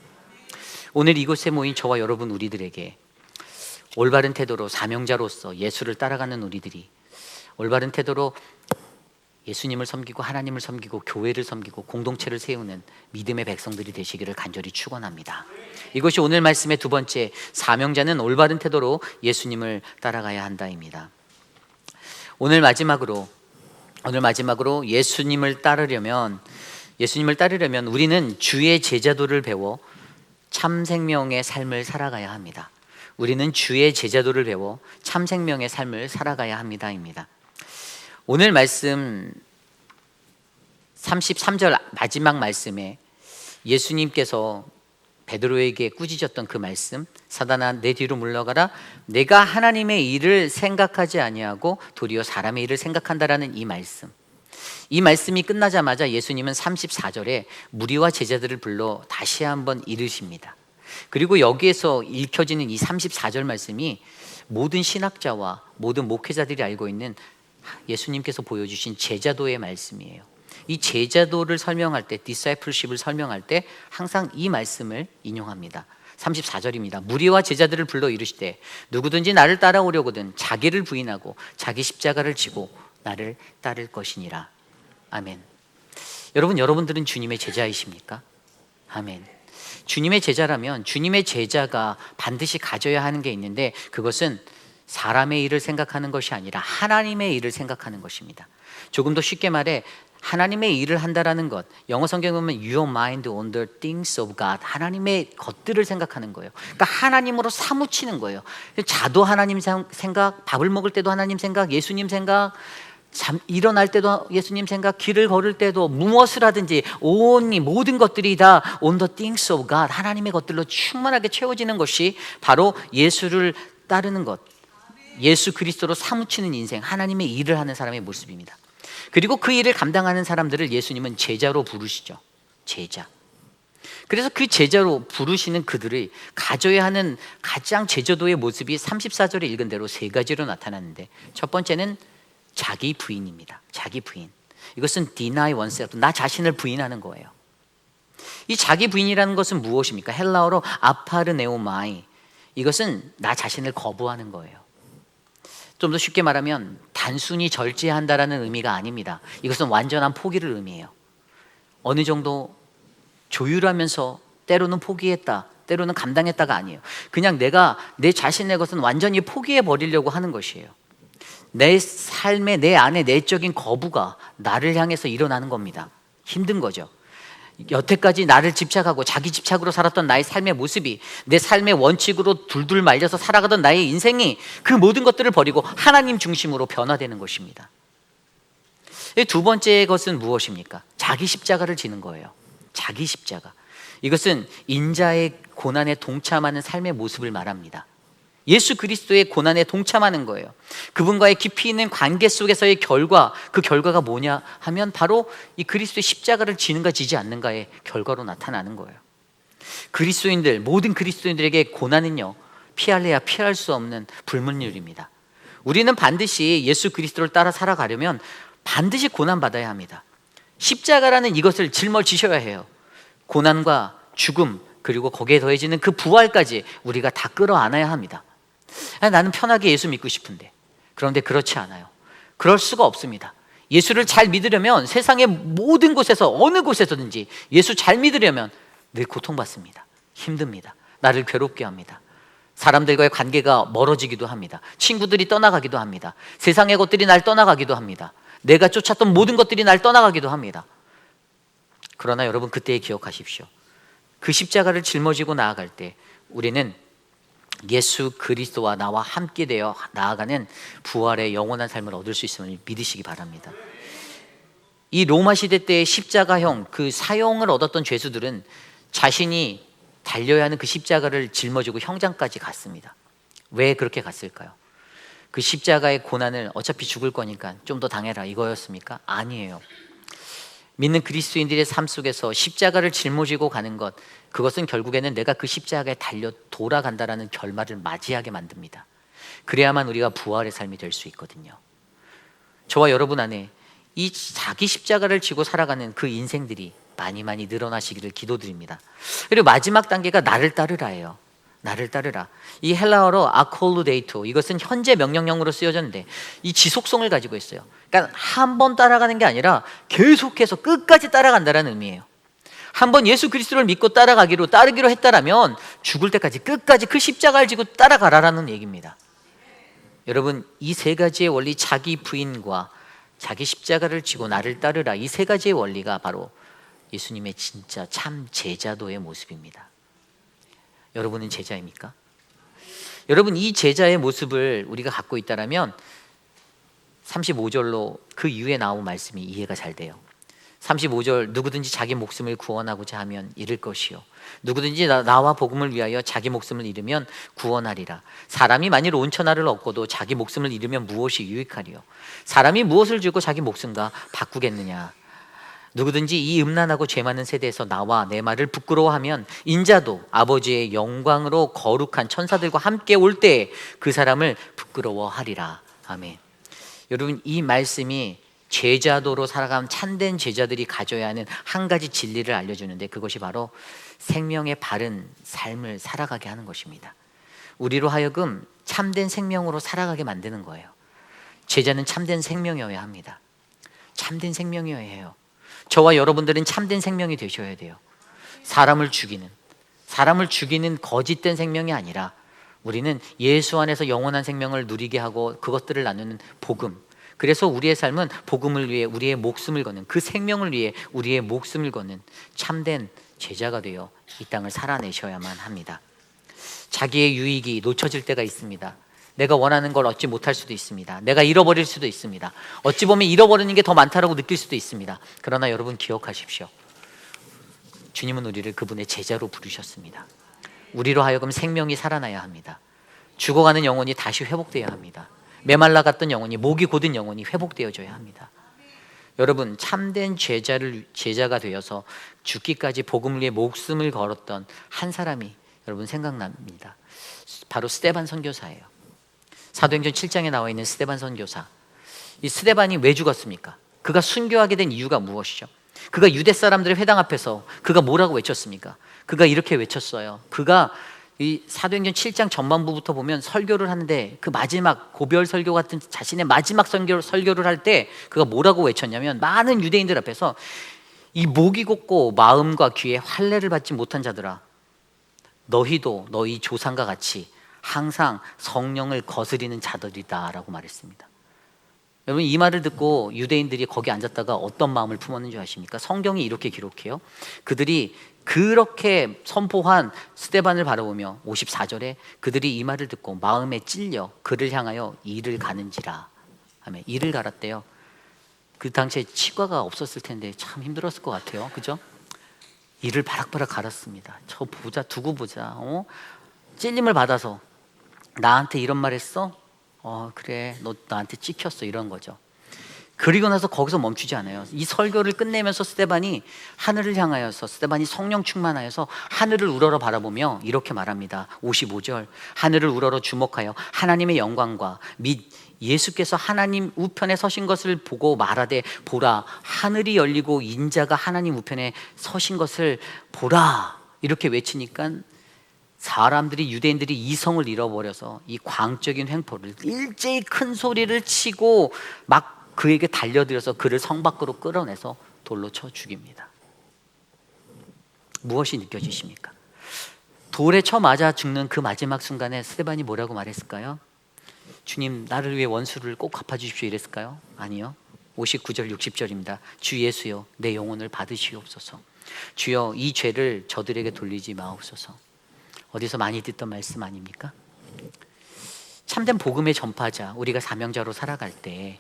오늘 이곳에 모인 저와 여러분 우리들에게 올바른 태도로 사명자로서 예수를 따라가는 우리들이 올바른 태도로 예수님을 섬기고 하나님을 섬기고 교회를 섬기고 공동체를 세우는 믿음의 백성들이 되시기를 간절히 축원합니다. 이것이 오늘 말씀의 두 번째, 사명자는 올바른 태도로 예수님을 따라가야 한다입니다. 오늘 마지막으로 예수님을 따르려면 우리는 주의 제자도를 배워 참 생명의 삶을 살아가야 합니다. 우리는 주의 제자도를 배워 참 생명의 삶을 살아가야 합니다입니다. 오늘 말씀 33절 마지막 말씀에 예수님께서 베드로에게 꾸짖었던 그 말씀, 사단아 내 뒤로 물러가라, 내가 하나님의 일을 생각하지 아니하고 도리어 사람의 일을 생각한다라는 이 말씀. 이 말씀이 끝나자마자 예수님은 34절에 무리와 제자들을 불러 다시 한번 이르십니다. 그리고 여기에서 읽혀지는 이 34절 말씀이 모든 신학자와 모든 목회자들이 알고 있는 예수님께서 보여주신 제자도의 말씀이에요. 이 제자도를 설명할 때, discipleship을 설명할 때 항상 이 말씀을 인용합니다. 34절입니다. 무리와 제자들을 불러 이르시되 누구든지 나를 따라오려거든 자기를 부인하고 자기 십자가를 지고 나를 따를 것이니라. 아멘. 여러분들은 주님의 제자이십니까? 아멘. 주님의 제자라면 주님의 제자가 반드시 가져야 하는 게 있는데, 그것은 사람의 일을 생각하는 것이 아니라 하나님의 일을 생각하는 것입니다. 조금 더 쉽게 말해 하나님의 일을 한다라는 것, 영어 성경에 보면 Your mind on the things of God, 하나님의 것들을 생각하는 거예요. 그러니까 하나님으로 사무치는 거예요. 자도 하나님 생각, 밥을 먹을 때도 하나님 생각, 예수님 생각, 일어날 때도 예수님 생각, 길을 걸을 때도 무엇을 하든지 온리 모든 것들이 다 on the things of God, 하나님의 것들로 충만하게 채워지는 것이 바로 예수를 따르는 것, 예수 그리스도로 사무치는 인생, 하나님의 일을 하는 사람의 모습입니다. 그리고 그 일을 감당하는 사람들을 예수님은 제자로 부르시죠. 제자. 그래서 그 제자로 부르시는 그들이 가져야 하는 가장 제자도의 모습이 34절에 읽은 대로 세 가지로 나타나는데, 첫 번째는 자기 부인입니다. 자기 부인. 이것은 deny oneself, 나 자신을 부인하는 거예요. 이 자기 부인이라는 것은 무엇입니까? 헬라어로 아파르네오마이. 이것은 나 자신을 거부하는 거예요. 좀 더 쉽게 말하면 단순히 절제한다라는 의미가 아닙니다. 이것은 완전한 포기를 의미해요. 어느 정도 조율하면서 때로는 포기했다, 때로는 감당했다가 아니에요. 그냥 내가 내 자신의 것은 완전히 포기해 버리려고 하는 것이에요. 내 삶에 내 안에 내적인 거부가 나를 향해서 일어나는 겁니다. 힘든 거죠. 여태까지 나를 집착하고 자기 집착으로 살았던 나의 삶의 모습이, 내 삶의 원칙으로 둘둘 말려서 살아가던 나의 인생이 그 모든 것들을 버리고 하나님 중심으로 변화되는 것입니다. 두 번째 것은 무엇입니까? 자기 십자가를 지는 거예요. 자기 십자가. 이것은 인자의 고난에 동참하는 삶의 모습을 말합니다. 예수 그리스도의 고난에 동참하는 거예요. 그분과의 깊이 있는 관계 속에서의 결과, 그 결과가 뭐냐 하면 바로 이 그리스도의 십자가를 지는가 지지 않는가의 결과로 나타나는 거예요. 그리스도인들, 모든 그리스도인들에게 고난은요, 피할래야 피할 수 없는 불문율입니다. 우리는 반드시 예수 그리스도를 따라 살아가려면 반드시 고난받아야 합니다. 십자가라는 이것을 짊어지셔야 해요. 고난과 죽음, 그리고 거기에 더해지는 그 부활까지 우리가 다 끌어안아야 합니다. 나는 편하게 예수 믿고 싶은데, 그런데 그렇지 않아요. 그럴 수가 없습니다. 예수를 잘 믿으려면 세상의 모든 곳에서 어느 곳에서든지 예수 잘 믿으려면 늘 고통받습니다. 힘듭니다. 나를 괴롭게 합니다. 사람들과의 관계가 멀어지기도 합니다. 친구들이 떠나가기도 합니다. 세상의 것들이 날 떠나가기도 합니다. 내가 쫓았던 모든 것들이 날 떠나가기도 합니다. 그러나 여러분, 그때 기억하십시오. 그 십자가를 짊어지고 나아갈 때 우리는 예수 그리스도와 나와 함께 되어 나아가는 부활의 영원한 삶을 얻을 수 있음을 믿으시기 바랍니다. 이 로마 시대 때의 십자가형, 그 사형을 얻었던 죄수들은 자신이 달려야 하는 그 십자가를 짊어지고 형장까지 갔습니다. 왜 그렇게 갔을까요? 그 십자가의 고난을 어차피 죽을 거니까 좀 더 당해라, 이거였습니까? 아니에요. 믿는 그리스도인들의 삶 속에서 십자가를 짊어지고 가는 것, 그것은 결국에는 내가 그 십자가에 달려 돌아간다라는 결말을 맞이하게 만듭니다. 그래야만 우리가 부활의 삶이 될 수 있거든요. 저와 여러분 안에 이 자기 십자가를 지고 살아가는 그 인생들이 많이 늘어나시기를 기도드립니다. 그리고 마지막 단계가 나를 따르라예요. 나를 따르라. 이 헬라어로 아콜루데이토, 이것은 현재 명령형으로 쓰여졌는데 이 지속성을 가지고 있어요. 그러니까 한 번 따라가는 게 아니라 계속해서 끝까지 따라간다는 의미예요. 한 번 예수 그리스도를 믿고 따르기로 했다라면 죽을 때까지 끝까지 그 십자가를 지고 따라가라라는 얘기입니다. 여러분, 이 세 가지의 원리, 자기 부인과 자기 십자가를 지고 나를 따르라, 이 세 가지의 원리가 바로 예수님의 진짜 참 제자도의 모습입니다. 여러분은 제자입니까? 여러분, 이 제자의 모습을 우리가 갖고 있다라면 35절로 그 이후에 나온 말씀이 이해가 잘 돼요. 35절, 누구든지 자기 목숨을 구원하고자 하면 잃을 것이요 누구든지 나와 복음을 위하여 자기 목숨을 잃으면 구원하리라. 사람이 만일 온 천하를 얻고도 자기 목숨을 잃으면 무엇이 유익하리요? 사람이 무엇을 주고 자기 목숨과 바꾸겠느냐? 누구든지 이 음란하고 죄 많은 세대에서 나와 내 말을 부끄러워하면 인자도 아버지의 영광으로 거룩한 천사들과 함께 올 때 그 사람을 부끄러워하리라. 아멘. 여러분, 이 말씀이 제자도로 살아가는 참된 제자들이 가져야 하는 한 가지 진리를 알려주는데, 그것이 바로 생명의 바른 삶을 살아가게 하는 것입니다. 우리로 하여금 참된 생명으로 살아가게 만드는 거예요. 제자는 참된 생명이어야 합니다. 참된 생명이어야 해요. 저와 여러분들은 참된 생명이 되셔야 돼요. 사람을 죽이는 거짓된 생명이 아니라 우리는 예수 안에서 영원한 생명을 누리게 하고 그것들을 나누는 복음. 그래서 우리의 삶은 복음을 위해 우리의 목숨을 거는, 그 생명을 위해 우리의 목숨을 거는 참된 제자가 되어 이 땅을 살아내셔야만 합니다. 자기의 유익이 놓쳐질 때가 있습니다. 내가 원하는 걸 얻지 못할 수도 있습니다. 내가 잃어버릴 수도 있습니다. 어찌 보면 잃어버리는 게 더 많다라고 느낄 수도 있습니다. 그러나 여러분, 기억하십시오. 주님은 우리를 그분의 제자로 부르셨습니다. 우리로 하여금 생명이 살아나야 합니다. 죽어가는 영혼이 다시 회복되어야 합니다. 메말라 갔던 영혼이, 목이 곧은 영혼이 회복되어져야 합니다. 여러분, 참된 제자가 되어서 죽기까지 복음을 위해 목숨을 걸었던 한 사람이 여러분 생각납니다. 바로 스데반 선교사예요. 사도행전 7장에 나와 있는 스데반 선교사. 이 스데반이 왜 죽었습니까? 그가 순교하게 된 이유가 무엇이죠? 그가 유대 사람들의 회당 앞에서 그가 뭐라고 외쳤습니까? 그가 이렇게 외쳤어요. 그가 이 사도행전 7장 전반부부터 보면 설교를 하는데, 그 마지막 고별 설교 같은 자신의 마지막 설교를 할 때 그가 뭐라고 외쳤냐면, 많은 유대인들 앞에서 이 목이 곧고 마음과 귀에 할례를 받지 못한 자들아, 너희도 너희 조상과 같이 항상 성령을 거스리는 자들이다 라고 말했습니다. 여러분, 이 말을 듣고 유대인들이 거기 앉았다가 어떤 마음을 품었는지 아십니까? 성경이 이렇게 기록해요. 그들이 그렇게 선포한 스데반을 바라보며 54절에 그들이 이 말을 듣고 마음에 찔려 그를 향하여 이를 가는지라 하며 이를 갈았대요. 그 당시에 치과가 없었을 텐데 참 힘들었을 것 같아요. 그죠? 이를 바락바락 갈았습니다. 저 보자, 두고 보자. 찔림을 받아서 나한테 이런 말 했어? 그래, 너 나한테 찍혔어, 이런 거죠. 그리고 나서 거기서 멈추지 않아요. 이 설교를 끝내면서 스데반이 하늘을 향하여서, 스데반이 성령 충만하여서 하늘을 우러러 바라보며 이렇게 말합니다. 55절, 하늘을 우러러 주목하여 하나님의 영광과 및 예수께서 하나님 우편에 서신 것을 보고 말하되, 보라, 하늘이 열리고 인자가 하나님 우편에 서신 것을 보라, 이렇게 외치니까 사람들이, 유대인들이 이성을 잃어버려서 이 광적인 횡포를 일제히 큰 소리를 치고 막 그에게 달려들어서 그를 성 밖으로 끌어내서 돌로 쳐 죽입니다. 무엇이 느껴지십니까? 돌에 쳐 맞아 죽는 그 마지막 순간에 스데반이 뭐라고 말했을까요? 주님, 나를 위해 원수를 꼭 갚아주십시오, 이랬을까요? 아니요. 59절 60절입니다. 주 예수여, 내 영혼을 받으시옵소서. 주여, 이 죄를 저들에게 돌리지 마옵소서. 어디서 많이 듣던 말씀 아닙니까? 참된 복음의 전파자, 우리가 사명자로 살아갈 때,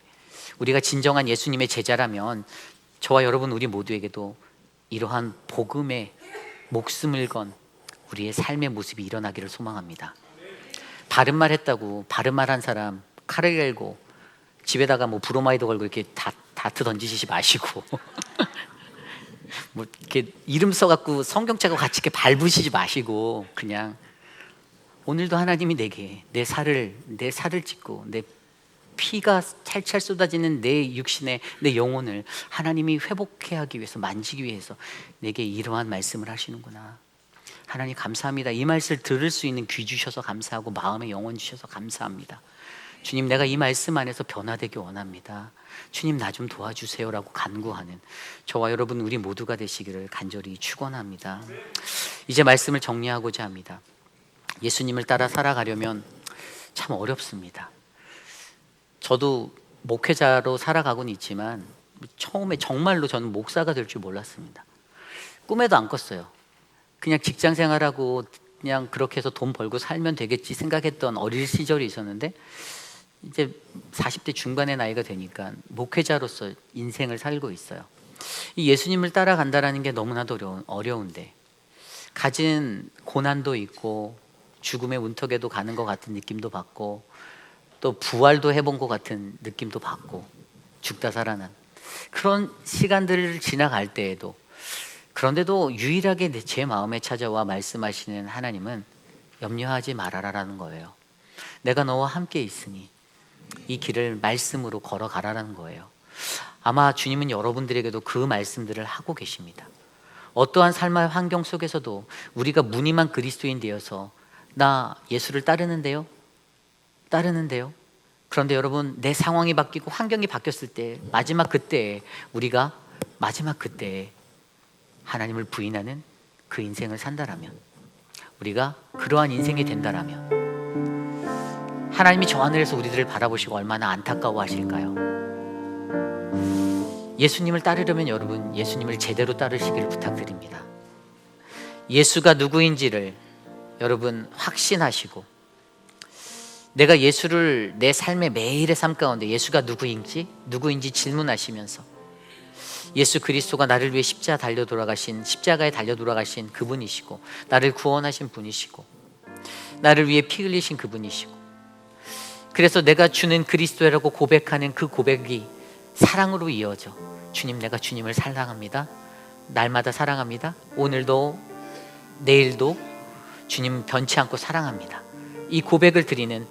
우리가 진정한 예수님의 제자라면 저와 여러분, 우리 모두에게도 이러한 복음의 목숨을 건 우리의 삶의 모습이 일어나기를 소망합니다. 바른 말 했다고 바른 말 한 사람 칼을 갈고 집에다가 뭐 브로마이드 걸고 이렇게 다트 던지시지 마시고 뭐 이렇게 이름 써갖고 성경책하고 같이 이렇게 밟으시지 마시고, 그냥 오늘도 하나님이 내게 내 살을 찢고 내 피가 찰찰 쏟아지는 내 육신의 내 영혼을 하나님이 회복해 하기 위해서, 만지기 위해서 내게 이러한 말씀을 하시는구나. 하나님 감사합니다. 이 말씀을 들을 수 있는 귀 주셔서 감사하고 마음의 영혼 주셔서 감사합니다. 주님, 내가 이 말씀 안에서 변화되기 원합니다. 주님, 나 좀 도와주세요라고 간구하는 저와 여러분, 우리 모두가 되시기를 간절히 축원합니다. 이제 말씀을 정리하고자 합니다. 예수님을 따라 살아가려면 참 어렵습니다. 저도 목회자로 살아가고는 있지만 처음에 정말로 저는 목사가 될 줄 몰랐습니다. 꿈에도 안 꿨어요. 그냥 직장 생활하고 그냥 그렇게 해서 돈 벌고 살면 되겠지 생각했던 어릴 시절이 있었는데, 이제 40대 중반의 나이가 되니까 목회자로서 인생을 살고 있어요. 이 예수님을 따라간다라는 게 너무나도 어려운데, 가진 고난도 있고 죽음의 문턱에도 가는 것 같은 느낌도 받고, 또 부활도 해본 것 같은 느낌도 받고, 죽다 살아난 그런 시간들을 지나갈 때에도, 그런데도 유일하게 제 마음에 찾아와 말씀하시는 하나님은 염려하지 말아라라는 거예요. 내가 너와 함께 있으니 이 길을 말씀으로 걸어가라라는 거예요. 아마 주님은 여러분들에게도 그 말씀들을 하고 계십니다. 어떠한 삶의 환경 속에서도 우리가 무늬만 그리스도인 되어서 나 예수를 따르는데요, 그런데 여러분, 내 상황이 바뀌고 환경이 바뀌었을 때, 마지막 그때에 우리가 하나님을 부인하는 그 인생을 산다라면, 우리가 그러한 인생이 된다라면 하나님이 저 하늘에서 우리들을 바라보시고 얼마나 안타까워하실까요? 예수님을 따르려면 여러분, 예수님을 제대로 따르시기를 부탁드립니다. 예수가 누구인지를 여러분 확신하시고, 내가 예수를 내 삶의 매일의 삶 가운데 예수가 누구인지 질문하시면서, 예수 그리스도가 나를 위해 십자가에 달려 돌아가신 그분이시고, 나를 구원하신 분이시고, 나를 위해 피 흘리신 그분이시고, 그래서 내가 주는 그리스도라고 고백하는 그 고백이 사랑으로 이어져, 주님, 내가 주님을 사랑합니다, 날마다 사랑합니다, 오늘도 내일도 주님 변치 않고 사랑합니다, 이 고백을 드리는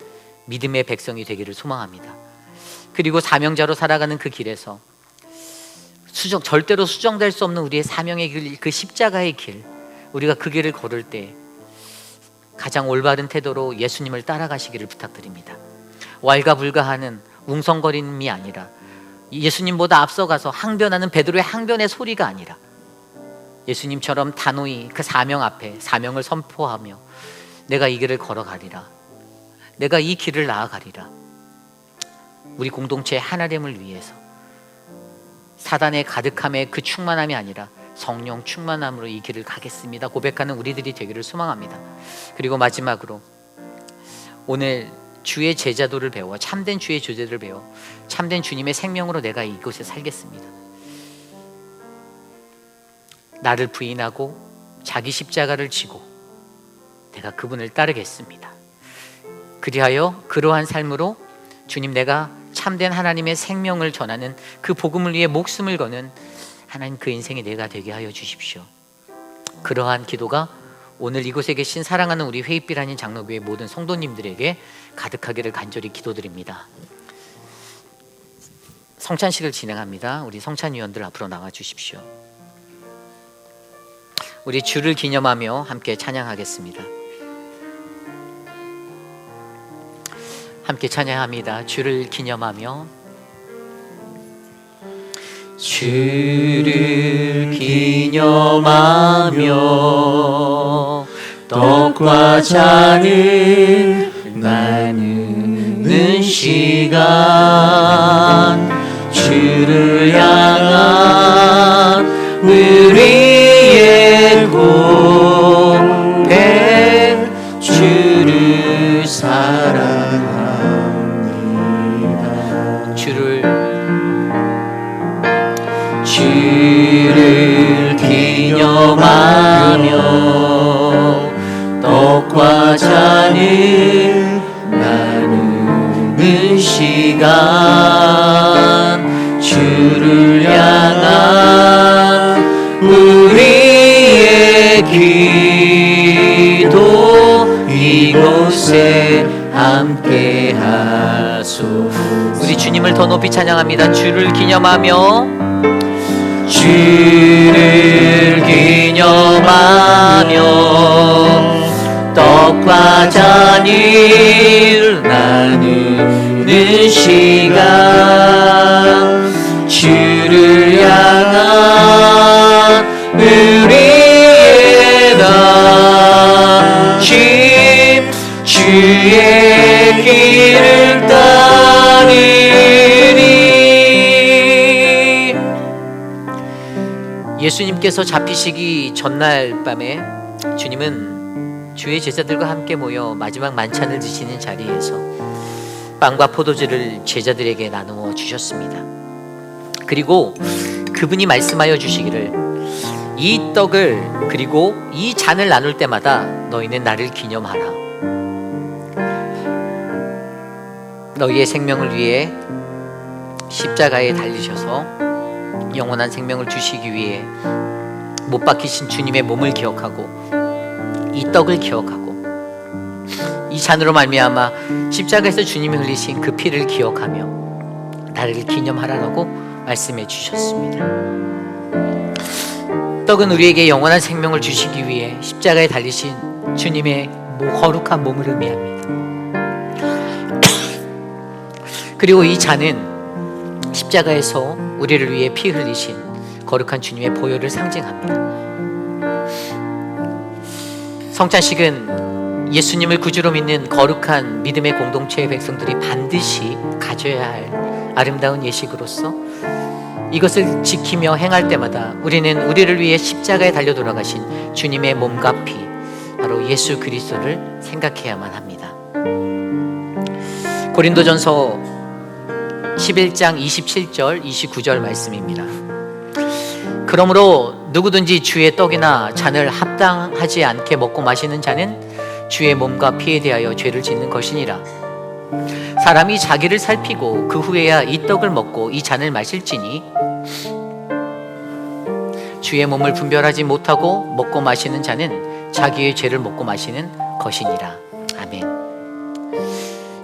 믿음의 백성이 되기를 소망합니다. 그리고 사명자로 살아가는 그 길에서 절대로 수정될 수 없는 우리의 사명의 길, 그 십자가의 길, 우리가 그 길을 걸을 때 가장 올바른 태도로 예수님을 따라가시기를 부탁드립니다. 왈가불가하는 웅성거림이 아니라, 예수님보다 앞서가서 항변하는 베드로의 항변의 소리가 아니라, 예수님처럼 단호히 그 사명 앞에 사명을 선포하며 내가 이 길을 걸어가리라, 내가 이 길을 나아가리라, 우리 공동체의 하나됨을 위해서 사단의 가득함의 그 충만함이 아니라 성령 충만함으로 이 길을 가겠습니다 고백하는 우리들이 되기를 소망합니다. 그리고 마지막으로, 오늘 주의 제자도를 배워, 참된 주의 제자도를 배워 참된 주님의 생명으로 내가 이곳에 살겠습니다. 나를 부인하고 자기 십자가를 지고 내가 그분을 따르겠습니다. 그리하여 그러한 삶으로 주님, 내가 참된 하나님의 생명을 전하는 그 복음을 위해 목숨을 거는 하나님 그 인생이 내가 되게 하여 주십시오. 그러한 기도가 오늘 이곳에 계신 사랑하는 우리 회의빛 아닌 장로교회 모든 성도님들에게 가득하기를 간절히 기도드립니다. 성찬식을 진행합니다. 우리 성찬위원들 앞으로 나와 주십시오. 우리 주를 기념하며 함께 찬양하겠습니다. 함께 찬양합니다. 주를 기념하며. 주를 기념하며 떡과 잔을 나누는 시간, 주를 향한 우리의 고백, 주를 사랑합니다. 주를 기념하며 떡과 잔을 나누는 시간, 주를 향한 우리의 기도 이곳에 함께 하소서. 우리 주님을 더 높이 찬양합니다. 주를 기념하며, 주를 기념하며 떡과 잔을 나누는 시간, 주를 향한 우리의 관심, 주의 길을 따르리. 예수님께서 잡히시기 전날 밤에 주님은 주의 제자들과 함께 모여 마지막 만찬을 드시는 자리에서 빵과 포도주를 제자들에게 나누어 주셨습니다. 그리고 그분이 말씀하여 주시기를 이 떡을 그리고 이 잔을 나눌 때마다 너희는 나를 기념하라. 너희의 생명을 위해 십자가에 달리셔서 영원한 생명을 주시기 위해 못 박히신 주님의 몸을 기억하고 이 떡을 기억하고 이 잔으로 말미암아 십자가에서 주님이 흘리신 그 피를 기억하며 나를 기념하라고 말씀해 주셨습니다. 떡은 우리에게 영원한 생명을 주시기 위해 십자가에 달리신 주님의 거룩한 몸을 의미합니다. 그리고 이 잔은 십자가에서 우리를 위해 피 흘리신 거룩한 주님의 보혈을 상징합니다. 성찬식은 예수님을 구주로 믿는 거룩한 믿음의 공동체의 백성들이 반드시 가져야 할 아름다운 예식으로서 이것을 지키며 행할 때마다 우리는 우리를 위해 십자가에 달려 돌아가신 주님의 몸과 피, 바로 예수 그리스도를 생각해야만 합니다. 고린도전서 11장 27절 29절 말씀입니다. 그러므로 누구든지 주의 떡이나 잔을 합당하지 않게 먹고 마시는 자는 주의 몸과 피에 대하여 죄를 짓는 것이니라. 사람이 자기를 살피고 그 후에야 이 떡을 먹고 이 잔을 마실지니 주의 몸을 분별하지 못하고 먹고 마시는 자는 자기의 죄를 먹고 마시는 것이니라. 아멘.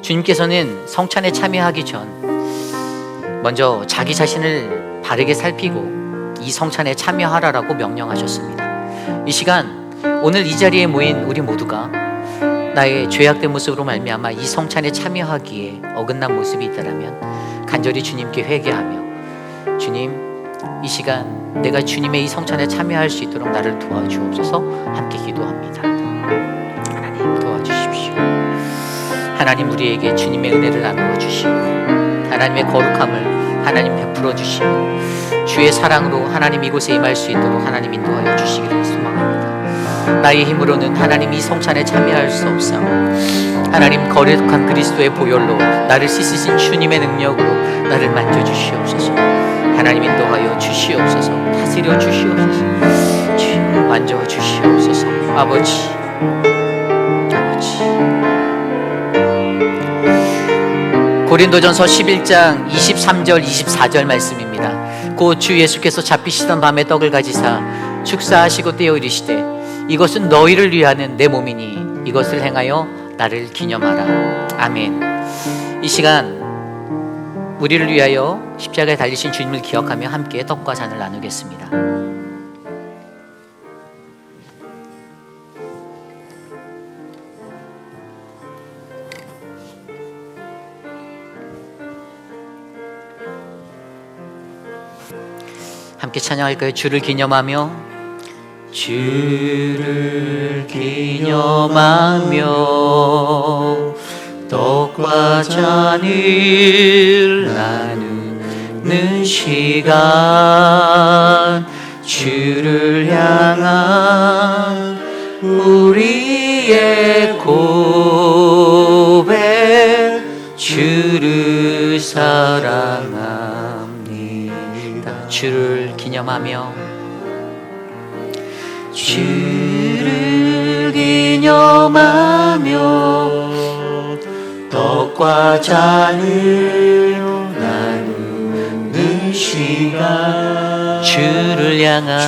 주님께서는 성찬에 참여하기 전 먼저 자기 자신을 바르게 살피고 이 성찬에 참여하라라고 명령하셨습니다. 이 시간 오늘 이 자리에 모인 우리 모두가 나의 죄악된 모습으로 말미암아 이 성찬에 참여하기에 어긋난 모습이 있다라면 간절히 주님께 회개하며 주님, 이 시간 내가 주님의 이 성찬에 참여할 수 있도록 나를 도와주옵소서 함께 기도합니다. 하나님 도와주십시오. 하나님 우리에게 주님의 은혜를 나누어 주시고 하나님의 거룩함을 하나님 베풀어 주시고 주의 사랑으로 하나님 이곳에 임할 수 있도록 하나님 인도하여 주시기를 소망합니다. 나의 힘으로는 하나님 이 성찬에 참여할 수 없사오. 하나님 거룩한 그리스도의 보혈로 나를 씻으신 주님의 능력으로 나를 만져주시옵소서. 하나님 인도하여 주시옵소서. 다스려 주시옵소서. 주님 만져 주시옵소서. 아버지, 고린도전서 11장 23절 24절 말씀입니다. 곧 주 예수께서 잡히시던 밤에 떡을 가지사 축사하시고 떼어 이르시되 이것은 너희를 위하는 내 몸이니 이것을 행하여 나를 기념하라. 아멘. 이 시간 우리를 위하여 십자가에 달리신 주님을 기억하며 함께 떡과 잔을 나누겠습니다. 함께 찬양할까요? 주를 기념하며 주를 기념하며 떡과 잔을 나누는 시간 주를 향한 우리의 고백 주를 사랑합니다. 주를 기념하며 주를 기념하며 떡과 잔을 나누는 시간 주를 향한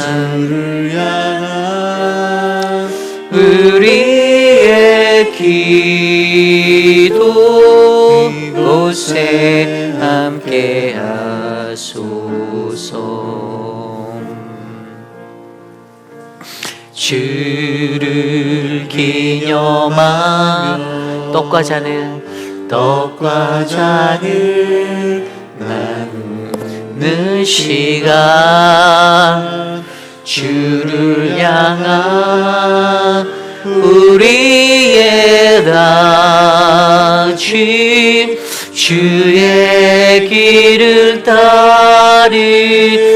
우리의 기도 곳에 함께 하소서. 주를 기념하며 떡과 잔을 나누는 시간 주를 향한 우리의 다짐 주의 길을 따르리.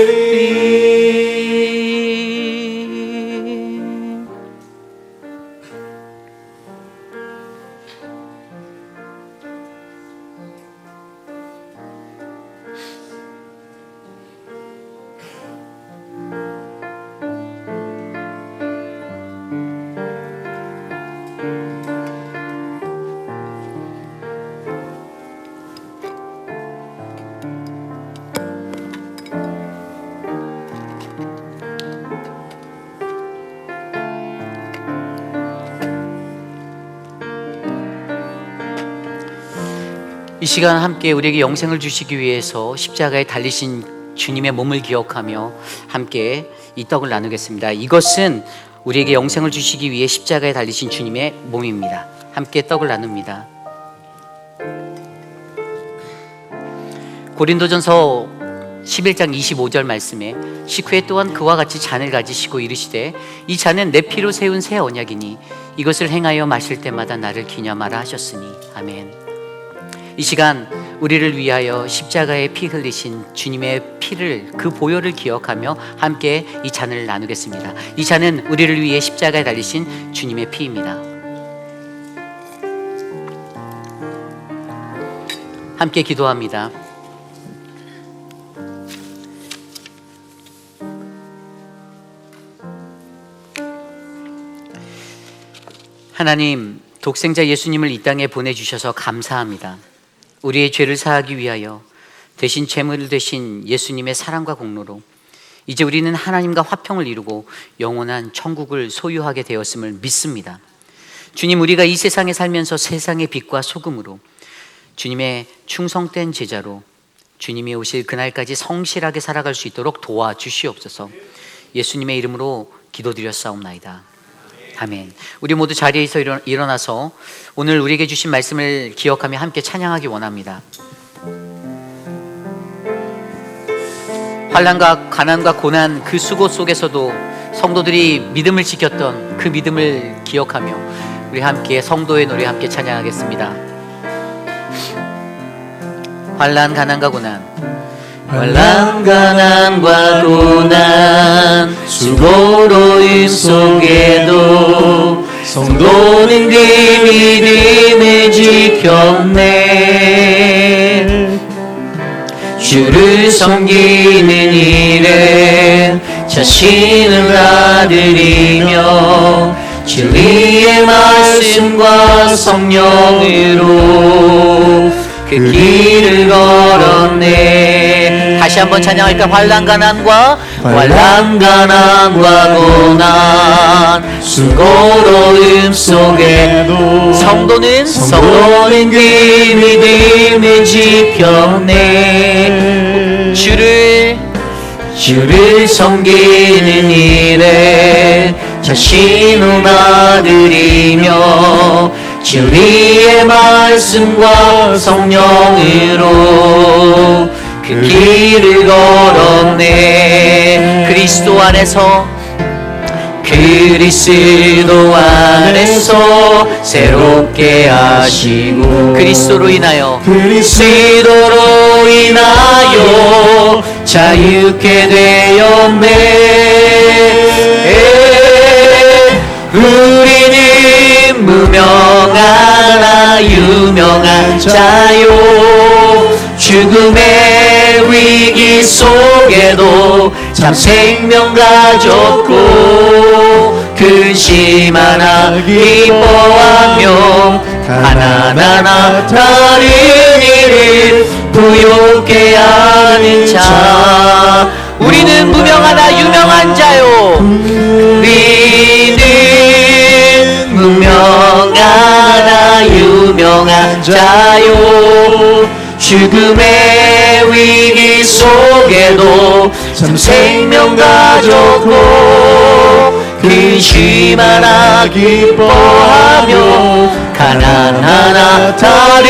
이 시간 함께 우리에게 영생을 주시기 위해서 십자가에 달리신 주님의 몸을 기억하며 함께 이 떡을 나누겠습니다. 이것은 우리에게 영생을 주시기 위해 십자가에 달리신 주님의 몸입니다. 함께 떡을 나눕니다. 고린도전서 11장 25절 말씀에 식후에 또한 그와 같이 잔을 가지시고 이르시되 이 잔은 내 피로 세운 새 언약이니 이것을 행하여 마실 때마다 나를 기념하라 하셨으니. 아멘. 이 시간 우리를 위하여 십자가에 피 흘리신 주님의 피를, 그 보혈을 기억하며 함께 이 잔을 나누겠습니다. 이 잔은 우리를 위해 십자가에 달리신 주님의 피입니다. 함께 기도합니다. 하나님, 독생자 예수님을 이 땅에 보내주셔서 감사합니다. 우리의 죄를 사하기 위하여 대신 제물 되신 예수님의 사랑과 공로로 이제 우리는 하나님과 화평을 이루고 영원한 천국을 소유하게 되었음을 믿습니다. 주님, 우리가 이 세상에 살면서 세상의 빛과 소금으로 주님의 충성된 제자로 주님이 오실 그날까지 성실하게 살아갈 수 있도록 도와주시옵소서. 예수님의 이름으로 기도드렸사옵나이다. 아멘. 우리 모두 자리에서 일어나서 오늘 우리에게 주신 말씀을 기억하며 함께 찬양하기 원합니다. 환난과 가난과 고난 그 수고 속에서도 성도들이 믿음을 지켰던 그 믿음을 기억하며 우리 함께 성도의 노래 함께 찬양하겠습니다. 환난 가난과 고난, 환난 가난과 고난 수고로움 속에도 성도는 그 믿음을 지켰네. 주를 섬기는 일에 자신을 다드리며 진리의 말씀과 성령으로 그 길을 걸었네. 다시 한번 찬양할까? 환난 가난과 고난 수고로움 속에도 성도는 그 믿음을 지켰네. 주를 섬기는 일에 자신을 나드리며 진리의 말씀과 성령으로 그 길을 걸었네. 그리스도 안에서 새롭게 하시고 그리스도로 인하여 자유케 되었네. 우리는 무명하나 유명한 자요. 죽음의 위기 속에도 참 생명 가졌고 근심 하나 기뻐하며 가난하나 다른 일을 부욕해 하는 자. 우리는 무명하나 유명한 자요. 우리는 무명하나 유명한 자요. 죽음의 위기 속에도 참 생명 가졌고 근심 하나 기뻐하며 가난하나 다른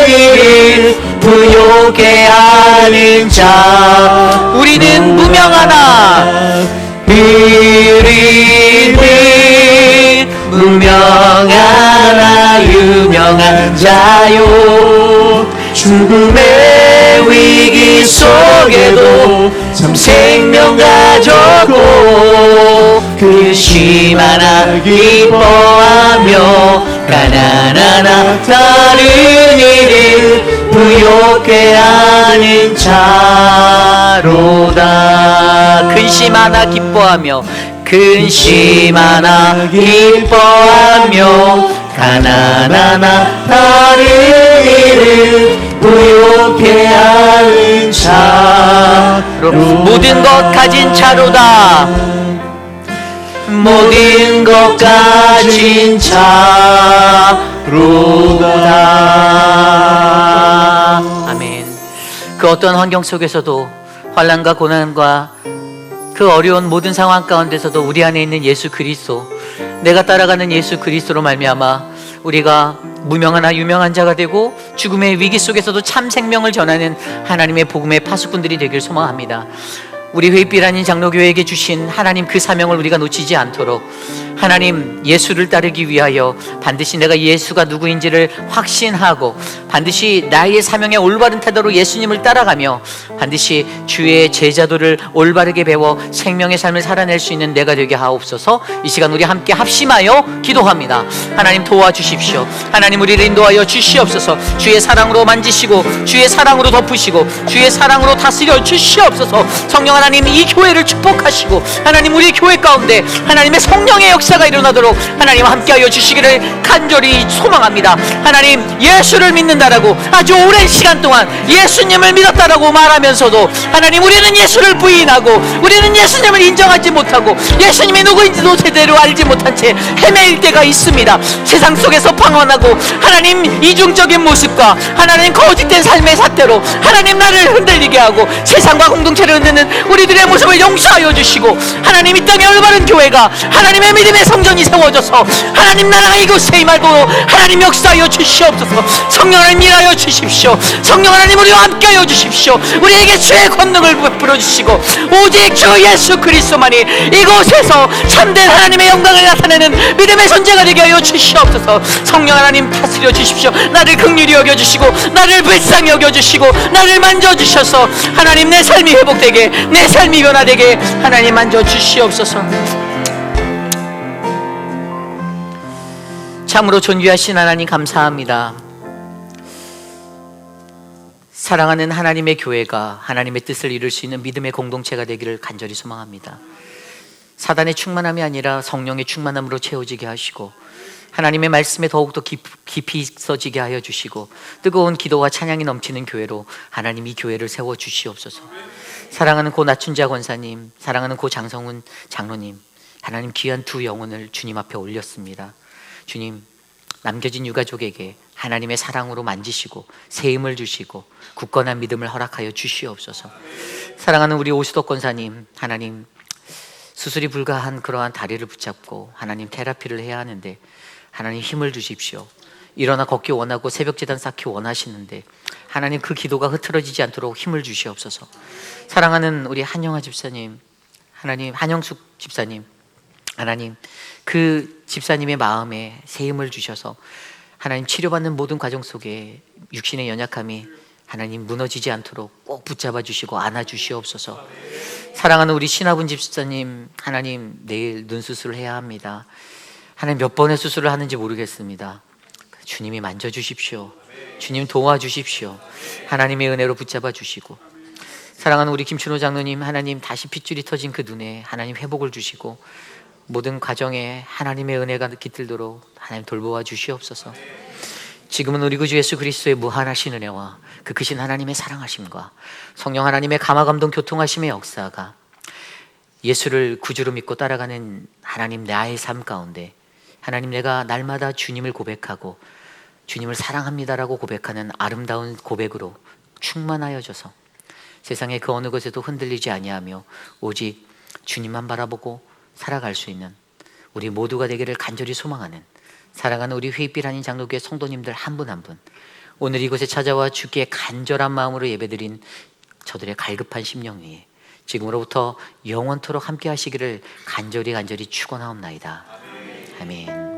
일을 부욕해 하는 자. 우리는 무명하나 무명하나 유명한 자요. 죽음의 위기 속에도 참 생명 가졌고 근심 하나 기뻐하며 가난하나 다른 일을 부욕해 하는 자로다. 근심 하나 기뻐하며 가난하나 다른 일을 부욕해 하는 자로. 모든 것 가진 자로다. 모든 것 가진 자. 로다. 아멘. 그 어떤 환경 속에서도 환난과 고난과 그 어려운 모든 상황 가운데서도 우리 안에 있는 예수 그리스도, 내가 따라가는 예수 그리스도로 말미암아 우리가 무명하나 유명한 자가 되고 죽음의 위기 속에서도 참 생명을 전하는 하나님의 복음의 파수꾼들이 되길 소망합니다. 우리 회빛 아닌 장로교회에게 주신 하나님 그 사명을 우리가 놓치지 않도록 하나님 예수를 따르기 위하여 반드시 내가 예수가 누구인지를 확신하고 반드시 나의 사명에 올바른 태도로 예수님을 따라가며 반드시 주의 제자도를 올바르게 배워 생명의 삶을 살아낼 수 있는 내가 되게 하옵소서. 이 시간 우리 함께 합심하여 기도합니다. 하나님 도와주십시오. 하나님 우리를 인도하여 주시옵소서. 주의 사랑으로 만지시고 주의 사랑으로 덮으시고 주의 사랑으로 다스려 주시옵소서. 성령 하나님 이 교회를 축복하시고 하나님 우리 교회 가운데 하나님의 성령의 역사가 일어나도록 하나님 함께하여 주시기를 간절히 소망합니다. 하나님 예수를 믿는다라고 아주 오랜 시간 동안 예수님을 믿었다라고 말하면서도 하나님 우리는 예수를 부인하고 우리는 예수님을 인정하지 못하고 예수님이 누구인지도 제대로 알지 못한 채 헤매일 때가 있습니다. 세상 속에서 방황하고 하나님 이중적인 모습과 하나님 거짓된 삶의 잣대로 하나님 나를 흔들리게 하고 세상과 공동체를 흔드는 우리들의 모습을 용서하여 주시고 하나님 이 땅에 올바른 교회가 하나님의 믿음의 성전이 세워져서 하나님 나라가 이곳에 임하고 하나님 역사하여 주시옵소서. 성령 하나님 일하여 주십시오. 성령 하나님 우리와 함께하여 주십시오. 우리에게 주의 권능을 베풀어 주시고 오직 주 예수 그리스도만이 이곳에서 참된 하나님의 영광을 나타내는 믿음의 존재가 되게 하여 주시옵소서. 성령 하나님 다스려 주십시오. 나를 긍휼히 여겨주시고 나를 불쌍히 여겨주시고 나를 만져주셔서 하나님 내 삶이 회복되게 내 삶이 변화되게 하나님 만져주시옵소서. 참으로 존귀하신 하나님 감사합니다. 사랑하는 하나님의 교회가 하나님의 뜻을 이룰 수 있는 믿음의 공동체가 되기를 간절히 소망합니다. 사단의 충만함이 아니라 성령의 충만함으로 채워지게 하시고 하나님의 말씀에 더욱더 깊이 있어지게 하여 주시고 뜨거운 기도와 찬양이 넘치는 교회로 하나님 이 교회를 세워주시옵소서. 사랑하는 고 나춘자 권사님, 사랑하는 고 장성훈 장로님, 하나님 귀한 두 영혼을 주님 앞에 올렸습니다. 주님, 남겨진 유가족에게 하나님의 사랑으로 만지시고 새 힘을 주시고 굳건한 믿음을 허락하여 주시옵소서. 사랑하는 우리 오수덕 권사님, 하나님 수술이 불가한 그러한 다리를 붙잡고 하나님 테라피를 해야 하는데 하나님 힘을 주십시오. 일어나 걷기 원하고 새벽제단 쌓기 원하시는데 하나님 그 기도가 흐트러지지 않도록 힘을 주시옵소서. 사랑하는 우리 한영아 집사님, 하나님 한영숙 집사님, 하나님 그 집사님의 마음에 새 힘을 주셔서 하나님 치료받는 모든 과정 속에 육신의 연약함이 하나님 무너지지 않도록 꼭 붙잡아 주시고 안아 주시옵소서. 사랑하는 우리 신하분 집사님, 하나님 내일 눈 수술을 해야 합니다. 하나님 몇 번의 수술을 하는지 모르겠습니다. 주님이 만져주십시오. 주님 도와주십시오. 하나님의 은혜로 붙잡아 주시고 사랑하는 우리 김춘호 장로님, 하나님 다시 핏줄이 터진 그 눈에 하나님 회복을 주시고 모든 과정에 하나님의 은혜가 깃들도록 하나님 돌보아 주시옵소서. 지금은 우리 구주 예수 그리스도의 무한하신 은혜와 그 크신 하나님의 사랑하심과 성령 하나님의 감화감동 교통하심의 역사가 예수를 구주로 믿고 따라가는 하나님 나의 삶 가운데 하나님 내가 날마다 주님을 고백하고 주님을 사랑합니다라고 고백하는 아름다운 고백으로 충만하여져서 세상의 그 어느 것에도 흔들리지 아니하며 오직 주님만 바라보고 살아갈 수 있는 우리 모두가 되기를 간절히 소망하는 사랑하는 우리 회빛 아닌 장로교회 성도님들 한 분 한 분, 오늘 이곳에 찾아와 주께 간절한 마음으로 예배드린 저들의 갈급한 심령 위에 지금으로부터 영원토록 함께 하시기를 간절히 축원하옵나이다. 아멘.